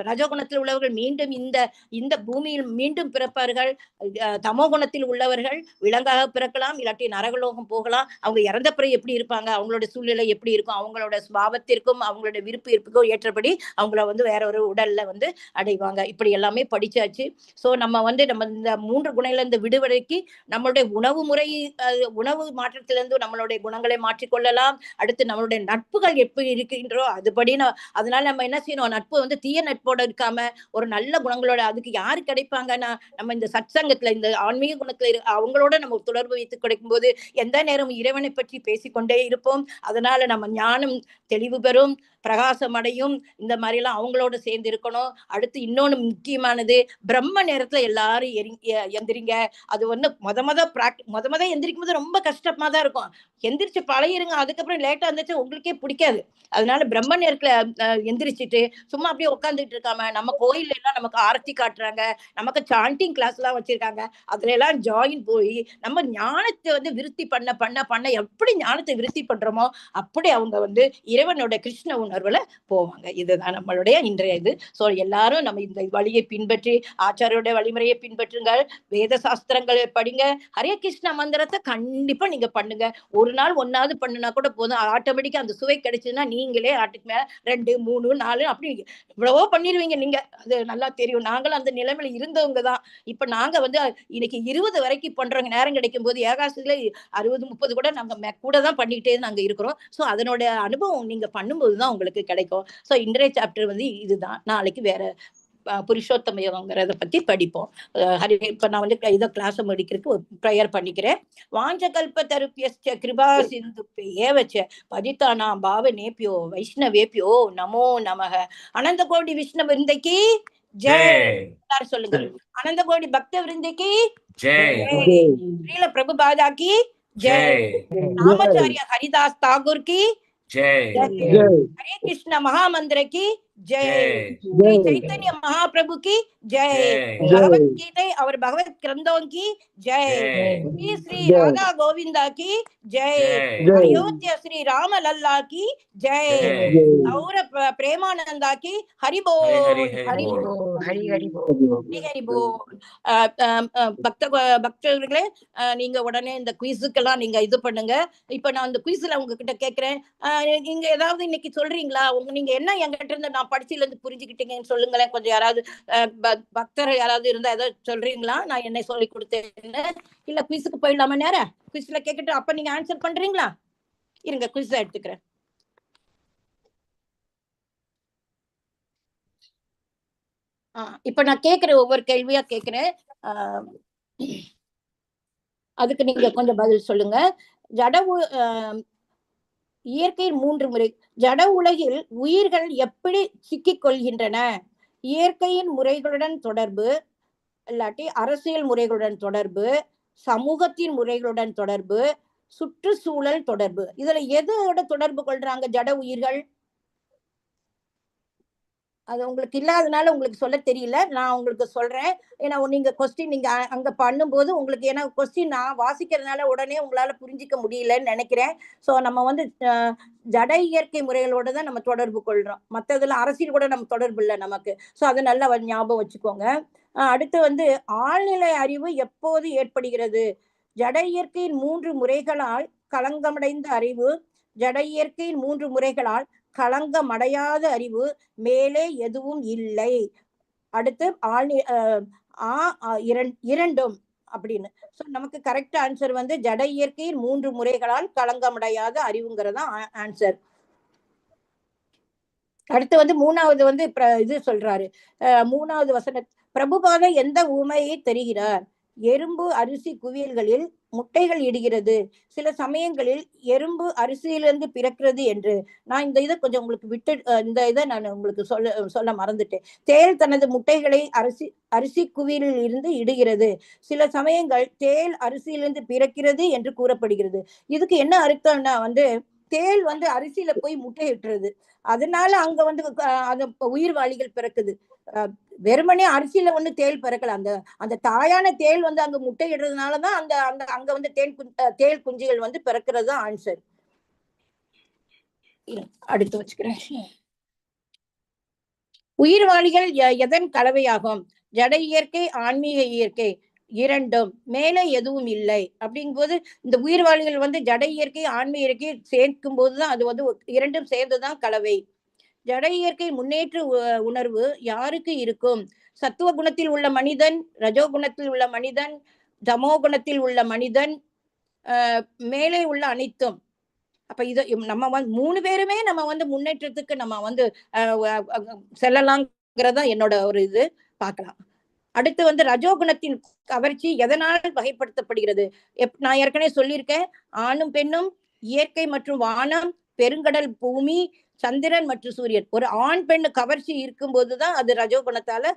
ரஜோ குணத்தில் உள்ளவர்கள் மீண்டும் இந்த இந்த பூமியில் மீண்டும் பிறப்பார்கள். தமோ குணத்தில் உள்ளவர்கள் விலங்காக பிறக்கலாம், இல்லாட்டி நரகலோகம் போகலாம். அவங்க இறந்த பிறகு எப்படி இருப்பாங்க, அவங்களோட சூழ்நிலை எப்படி இருக்கும், அவங்களோட சுபாவத்திற்கும் அவங்களோட விருப்பு இருப்புக்கும் ஏற்றபடி அவங்கள வந்து வேற ஒரு உடல்ல வந்து அடைவாங்க. இப்படி எல்லாமே படிச்சாச்சு. சோ நம்ம வந்து நம்ம இந்த 3 குணங்கள்ல இருந்து விடுவதற்கு நம்மளுடைய உணவு முறை, உணவு மாற்றத்திலிருந்து நம்மளுடைய குணங்களை மாற்றிக்கொள்ளலாம். அடுத்து நம்மளுடைய நட்புகள் எப்படி இருக்கின்றோ அதுபடி அதனால நம்ம என்ன செய்யணும், நட்பு வந்து தீய நட்போட இருக்காம ஒரு நல்ல குணங்களோட, அதுக்கு யாரு கிடைப்பாங்கன்னா நம்ம இந்த சத்சங்கத்துல, இந்த ஆன்மீக குணத்துல அவங்களோட நம்ம தொடர்பு வைத்து கிடைக்கும் போது எந்த நேரம் இறைவனை பற்றி பேசிக்கொண்டே இருப்போம். அதனால நம்ம ஞானம் தெளிவு பெறும், பிரகாசம் அடையும். இந்த மாதிரி எல்லாம் அவங்களோட சேர்ந்து இருக்கணும். அடுத்து இன்னொன்னு முக்கியமானது, பிரம்ம நேரத்துல எல்லாரும் எந்திரிங்க. அது வந்து முத எந்திரிக்கும் போது ரொம்ப கஷ்டமா தான் இருக்கும். எந்திரிச்சு பழகிருங்க. அதுக்கப்புறம் லேட்டா இருந்துச்சு உங்களுக்கே பிடிக்காது. அதனால பிரம்ம நேரத்துல எந்திரிச்சிட்டு சும்மா அப்படியே உட்காந்துட்டு இருக்காம, நம்ம கோயில்ல எல்லாம் நமக்கு ஆரத்தி காட்டுறாங்க, நமக்கு சாண்டிங் கிளாஸ் எல்லாம் வச்சிருக்காங்க. அதுல எல்லாம் ஜாயின் போய் நம்ம ஞானத்தை வந்து விருத்தி பண்ண பண்ண பண்ண எப்படி ஞானத்தை விருத்தி பண்றோமோ அப்படி அவங்க வந்து இறைவனோட கிருஷ்ண உணர்வுல போவாங்க. இதுதான் நம்மளுடைய இன்றைய இது. சோ எல்லாரும் நம்ம இந்த வழியை பின்பற்றி, ஆச்சாரியோட வழிமுறையை பின்பற்றுங்கள், வேத சாஸ்திரங்களை படிங்க, ஹரே கிருஷ்ண மந்திரத்தை கண்டிப்பா நீங்க பண்ணுங்க. ஒரு நாள் ஒன்னாவது பண்ணுனா கூட போதும், ஆட்டோமேட்டிக்கா அந்த சுவை கிடைச்சுன்னா நீங்களே ஆட்டுக்கு மேல 2, 3, 4 அப்படி இவ்வளவோ பண்ணிருவீங்க நீங்க. அது நல்லா தெரியும். நாங்களும் அந்த நிலைமையில இருந்தவங்க தான். இப்ப நாங்க வந்து இன்னைக்கு 20 வரைக்கும் பண்றோங்க. நேரம் கிடைக்கும் போது ஏகாசத்துல 60, 30 கூட நாங்க கூட தான் பண்ணிக்கிட்டே நாங்க இருக்கிறோம். சோ அதனோட அனுபவம் நீங்க பண்ணும்போதுதான் உங்களுக்கு கிடைக்கும். சோ இன்றைய சாப்டர் வந்து இதுதான். நாளைக்கு வேற புருஷோத்தம யோகங்கிறத பத்தி படிப்போம். இப்ப நான் வந்து இதை கிளாஸ் முடிக்கிறதுக்கு ஒரு ப்ரேயர் பண்ணிக்கிறேன். வாஞ்சகல்ப தருப்பியஸ்ச கிருபா சிந்து ஏவச்ச பதிதானாம் பாவ நேபியோ வைஷ்ணவேபியோ நமோ நமக. அனந்த கோடி விஷ்ணு விருந்தைக்கு ஜெய். எல்லாரும் சொல்லுங்க. அனந்த கோடி பக்த விருந்தைக்கு ஜெய். ஸ்ரீல பிரபுபாதாக்கு ஜெய். ராமாச்சாரிய ஹரிதாஸ் தாகூர் की जय। हरे कृष्ण महामंत्र की जय। श्री चैतन्य महाप्रभु की जय। भगवत गीता और भगवत ग्रंथों की जय। श्री श्री राधा गोविंदा की जय। अयोध्या श्री राम लल्ला की जय। और प्रेमानंदा की हरि बोल हरि बोल हरि हरि बोल हरि बोल। பக்தர்களே, நீங்க உடனே இந்த குயிஸுக்கெல்லாம் நீங்க இது பண்ணுங்க. இப்ப நான் இந்த குயிஸ்ல உங்ககிட்ட கேட்கிறேன், நீங்க ஏதாவது இன்னைக்கு சொல்றீங்களா? நீங்க என்ன என்கிட்ட இருந்து நான் படிச்சதுல இருந்து புரிஞ்சுக்கிட்டீங்கன்னு சொல்லுங்களேன். கொஞ்சம் யாராவது பக்தர் யாராவது இருந்தா ஏதாவது சொல்றீங்களா, நான் என்ன சொல்லி கொடுத்தேன்னு? இல்ல குயிஸுக்கு போயிடலாமா? நேரம் குயிஸ்ல கேட்கட்டு அப்ப நீங்க ஆன்சர் பண்றீங்களா? இருங்க குயிஸ் எடுத்துக்கிறேன். இப்ப நான் கேட்கிறேன், ஒவ்வொரு கேள்வியா கேட்கிறேன். அதுக்கு நீங்க கொஞ்சம் பதில் சொல்லுங்க. இயற்கையின் 3 முறை. ஜட உலகில் உயிர்கள் எப்படி சிக்கிக் கொள்கின்றன? இயற்கையின் முறைகளுடன் தொடர்பு, இல்லாட்டி அரசியல் முறைகளுடன் தொடர்பு, சமூகத்தின் முறைகளுடன் தொடர்பு, சுற்றுச்சூழல் தொடர்பு. இதுல எதோட தொடர்பு கொள்றாங்க ஜட உயிர்கள்? அது உங்களுக்கு இல்லாதனால உங்களுக்கு சொல்ல தெரியல. நான் உங்களுக்கு சொல்றேன். ஏன்னா நீங்க கொஸ்டின் நீங்க அங்க பண்ணும்போது உங்களுக்கு, ஏன்னா கொஸ்டின் நான் வாசிக்கிறதுனால உடனே உங்களால புரிஞ்சிக்க முடியலன்னு நினைக்கிறேன். ஸோ நம்ம வந்து ஜட இயற்கை முறைகளோட தான் நம்ம தொடர்பு கொள்றோம். மற்றதுல அரசியல் கூட நம்ம தொடர்பு இல்லை நமக்கு. ஸோ அதை நல்லா ஞாபகம் வச்சுக்கோங்க. அடுத்து வந்து ஆழ்நிலை அறிவு எப்போது ஏற்படுகிறது? ஜட இயற்கையின் 3 முறைகளால் களங்கமடைந்த அறிவு, ஜட இயற்கையின் 3 முறைகளால் களங்கமடையாத அறிவு, மேலே எதுவும் இல்லை. அடுத்து இரண்டும் அப்படின்னு. ஸோ நமக்கு கரெக்ட் ஆன்சர் வந்து ஜட இயற்கையின் 3 முறைகளால் களங்கமடையாத அறிவுங்கிறதா ஆன்சர். அடுத்து வந்து 3வது வந்து இது சொல்றாரு. 3வது வசன, பிரபுபாத எந்த ஊமையை தெரிகிறார்? எறும்பு அரிசி குவியல்களில் முட்டைகள் இடுகிறது, சில சமயங்களில் எறும்பு அரிசியிலிருந்து பிறக்கிறது என்று. நான் இந்த இதை கொஞ்சம் உங்களுக்கு விட்டு இந்த இதை நான் உங்களுக்கு சொல்ல மறந்துட்டேன். தேள் தனது முட்டைகளை அரிசி குவியலில் இருந்து இடுகிறது, சில சமயங்கள் தேள் அரிசியிலிருந்து பிறக்கிறது என்று கூறப்படுகிறது. இதுக்கு என்ன அர்த்தம்னா வந்து தேள் வந்து அரிசியில போய் முட்டை இட்டுறது, அதனால அங்க வந்து அந்த உயிர்வாளிகள் பிறக்குது. வெறுமனே அரிசியில வந்து தேள் பிறக்கல, அந்த அந்த தாயான தேள் வந்து அங்க முட்டை இடுறதுனாலதான் அந்த அந்த அங்க வந்து தேள் குஞ்சுகள் வந்து பிறக்கிறது ஆன்சர். அடுத்து வச்சுக்கிறேன். உயிர்வாளிகள் எதன் கலவையாகும்? ஜட இயற்கை, ஆன்மீக இயற்கை, இரண்டும். மேலே எதுவும் இல்லை. அப்படிங்கும்போது இந்த உயிர்வாளிகள் வந்து ஜட இயற்கை, ஆன்மீக இயற்கை சேர்க்கும் போதுதான் அது வந்து இரண்டும் சேர்ந்துதான் கலவை. ஜட இயற்கை முன்னேற்ற உணர்வு யாருக்கு இருக்கும்? சத்துவ குணத்தில் உள்ள மனிதன், ரஜோ குணத்தில் உள்ள மனிதன், தமோ குணத்தில் உள்ள மனிதன், மேலே உள்ள அனைத்தும். அப்ப இது நம்ம வந்து 3 பேருமே நம்ம வந்து முன்னேற்றத்துக்கு நம்ம வந்து செல்லலாங்கிறதா என்னோட ஒரு இது பார்க்கலாம். அடுத்து வந்து ரஜோகுணத்தின் கவர்ச்சி எதனால் வகைப்படுத்தப்படுகிறது? நான் ஏற்கனவே சொல்லியிருக்கேன், ஆணும் பெண்ணும், இயற்கை மற்றும் வானம், பெருங்கடல், பூமி, சந்திரன் மற்றும் சூரியன். ஒரு ஆண் பெண்ணு கவர்ச்சி இருக்கும் போதுதான் அது ரஜோகுணத்தால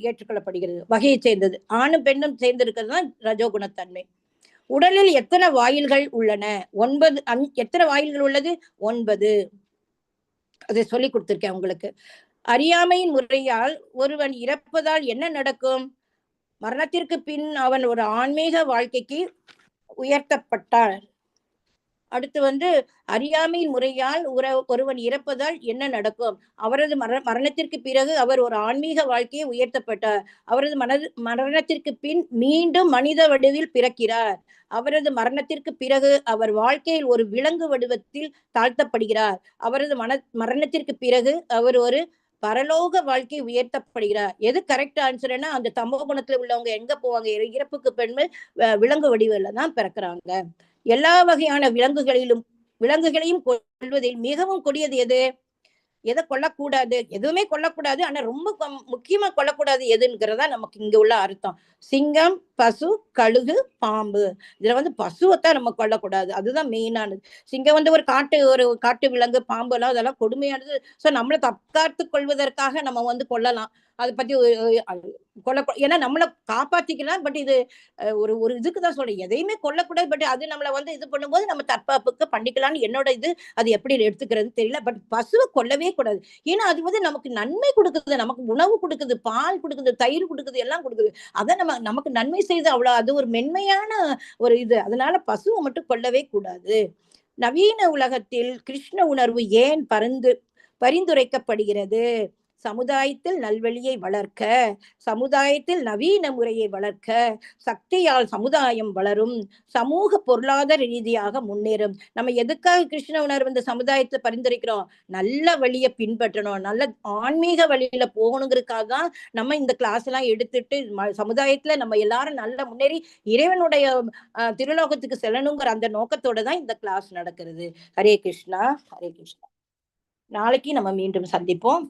ஏற்றுக்கொள்ளப்படுகிறது, வகையை சேர்ந்தது. ஆணும் பெண்ணும் சேர்ந்து இருக்கிறது தான் ரஜோகுணத்தன்மை. உடலில் எத்தனை வாயில்கள் உள்ளன? 9. எத்தனை வாயில்கள் உள்ளது? 9. அதை சொல்லி கொடுத்திருக்கேன் உங்களுக்கு. அறியாமையின் முறையால் ஒருவன் இறப்பதால் என்ன நடக்கும்? மரணத்திற்கு பின் அவன் ஒரு ஆன்மீக வாழ்க்கைக்கு உயர்த்தப்பட்டார். அடுத்து வந்து அறியாமையின் முறையால் ஒருவன் இறப்பதால் என்ன நடக்கும்? அவரது மரணத்திற்கு பிறகு அவர் ஒரு ஆன்மீக வாழ்க்கையை உயர்த்தப்பட்டார். அவரது மரணத்திற்கு பின் மீண்டும் மனித வடிவில் பிறக்கிறார். அவரது மரணத்திற்கு பிறகு அவர் வாழ்க்கையில் ஒரு விலங்கு வடிவத்தில் தாழ்த்தப்படுகிறார். அவரது மரணத்திற்கு பிறகு அவர் ஒரு பரலோக வாழ்க்கை உயர்த்தப்படுகிறார். எது கரெக்ட் ஆன்சர்னா, அந்த தமோ குணத்துல உள்ளவங்க எங்க போவாங்க? இறப்புக்கு பெண்மை விலங்கு வடிவில தான் பிறக்கிறாங்க. எல்லா வகையான விலங்குகளையும் கொள்வதில் மிகவும் கொடியது எது? எதை கொல்லக்கூடாது? எதுவுமே கொல்லக்கூடாது, ஆனா ரொம்ப முக்கியமா கொல்லக்கூடாது எதுங்கிறதா நமக்கு இங்க உள்ள அர்த்தம். சிங்கம், பசு, கழுகு, பாம்பு. இதுல வந்து பசுவைத்தான் நம்ம கொல்லக்கூடாது, அதுதான் மெயினானது. சிங்கம் வந்து ஒரு காட்டு விலங்கு, பாம்பு எல்லாம் அதெல்லாம் கொடுமையானது. சோ நம்மளை தற்காத்து கொள்வதற்காக நம்ம வந்து கொல்லலாம், அதை பத்தி ஏன்னா நம்மளை காப்பாத்திக்கலாம். பட் இது ஒரு இதுக்குதான் சொல்றேன், எதையுமே கொல்லக்கூடாது. பட் அது நம்மளை வந்து இது பண்ணும்போது நம்ம தற்காப்புக்கு பண்ணிக்கலாம்னு என்னோட இது. அது எப்படி எடுத்துக்கிறது தெரியல. பட் பசுவை கொல்லவே கூடாது. ஏன்னா அது வந்து நமக்கு நன்மை கொடுக்குது, நமக்கு உணவு கொடுக்குது, பால் கொடுக்குது, தயிர் கொடுக்குது, எல்லாம் கொடுக்குது. அதை நமக்கு நன்மை செய்து அவ்வளவு அது ஒரு மென்மையான ஒரு இது. அதனால பசுவை மட்டும் கொல்லவே கூடாது. நவீன உலகத்தில் கிருஷ்ண உணர்வு ஏன் பரிந்துரைக்கப்படுகிறது? சமுதாயத்தில் நல்வழியை வளர்க்க, சமுதாயத்தில் நவீன முறையை வளர்க்க, சக்தியால் சமுதாயம் வளரும், சமூக பொருளாதார ரீதியாக முன்னேறும். நம்ம எதுக்காக கிருஷ்ண உணர்வு இந்த சமுதாயத்தை பரிந்துரைக்கிறோம்? நல்ல வழியை பின்பற்றணும், நல்ல ஆன்மீக வழியில போகணுங்கிறதுக்காக தான் நம்ம இந்த கிளாஸ் எல்லாம் எடுத்துட்டு சமுதாயத்துல நம்ம எல்லாரும் நல்ல முன்னேறி இறைவனுடைய திருலோகத்துக்கு செல்லணுங்கிற அந்த நோக்கத்தோட தான் இந்த கிளாஸ் நடக்கிறது. ஹரே கிருஷ்ணா, ஹரே கிருஷ்ணா. நாளைக்கு நம்ம மீண்டும் சந்திப்போம்.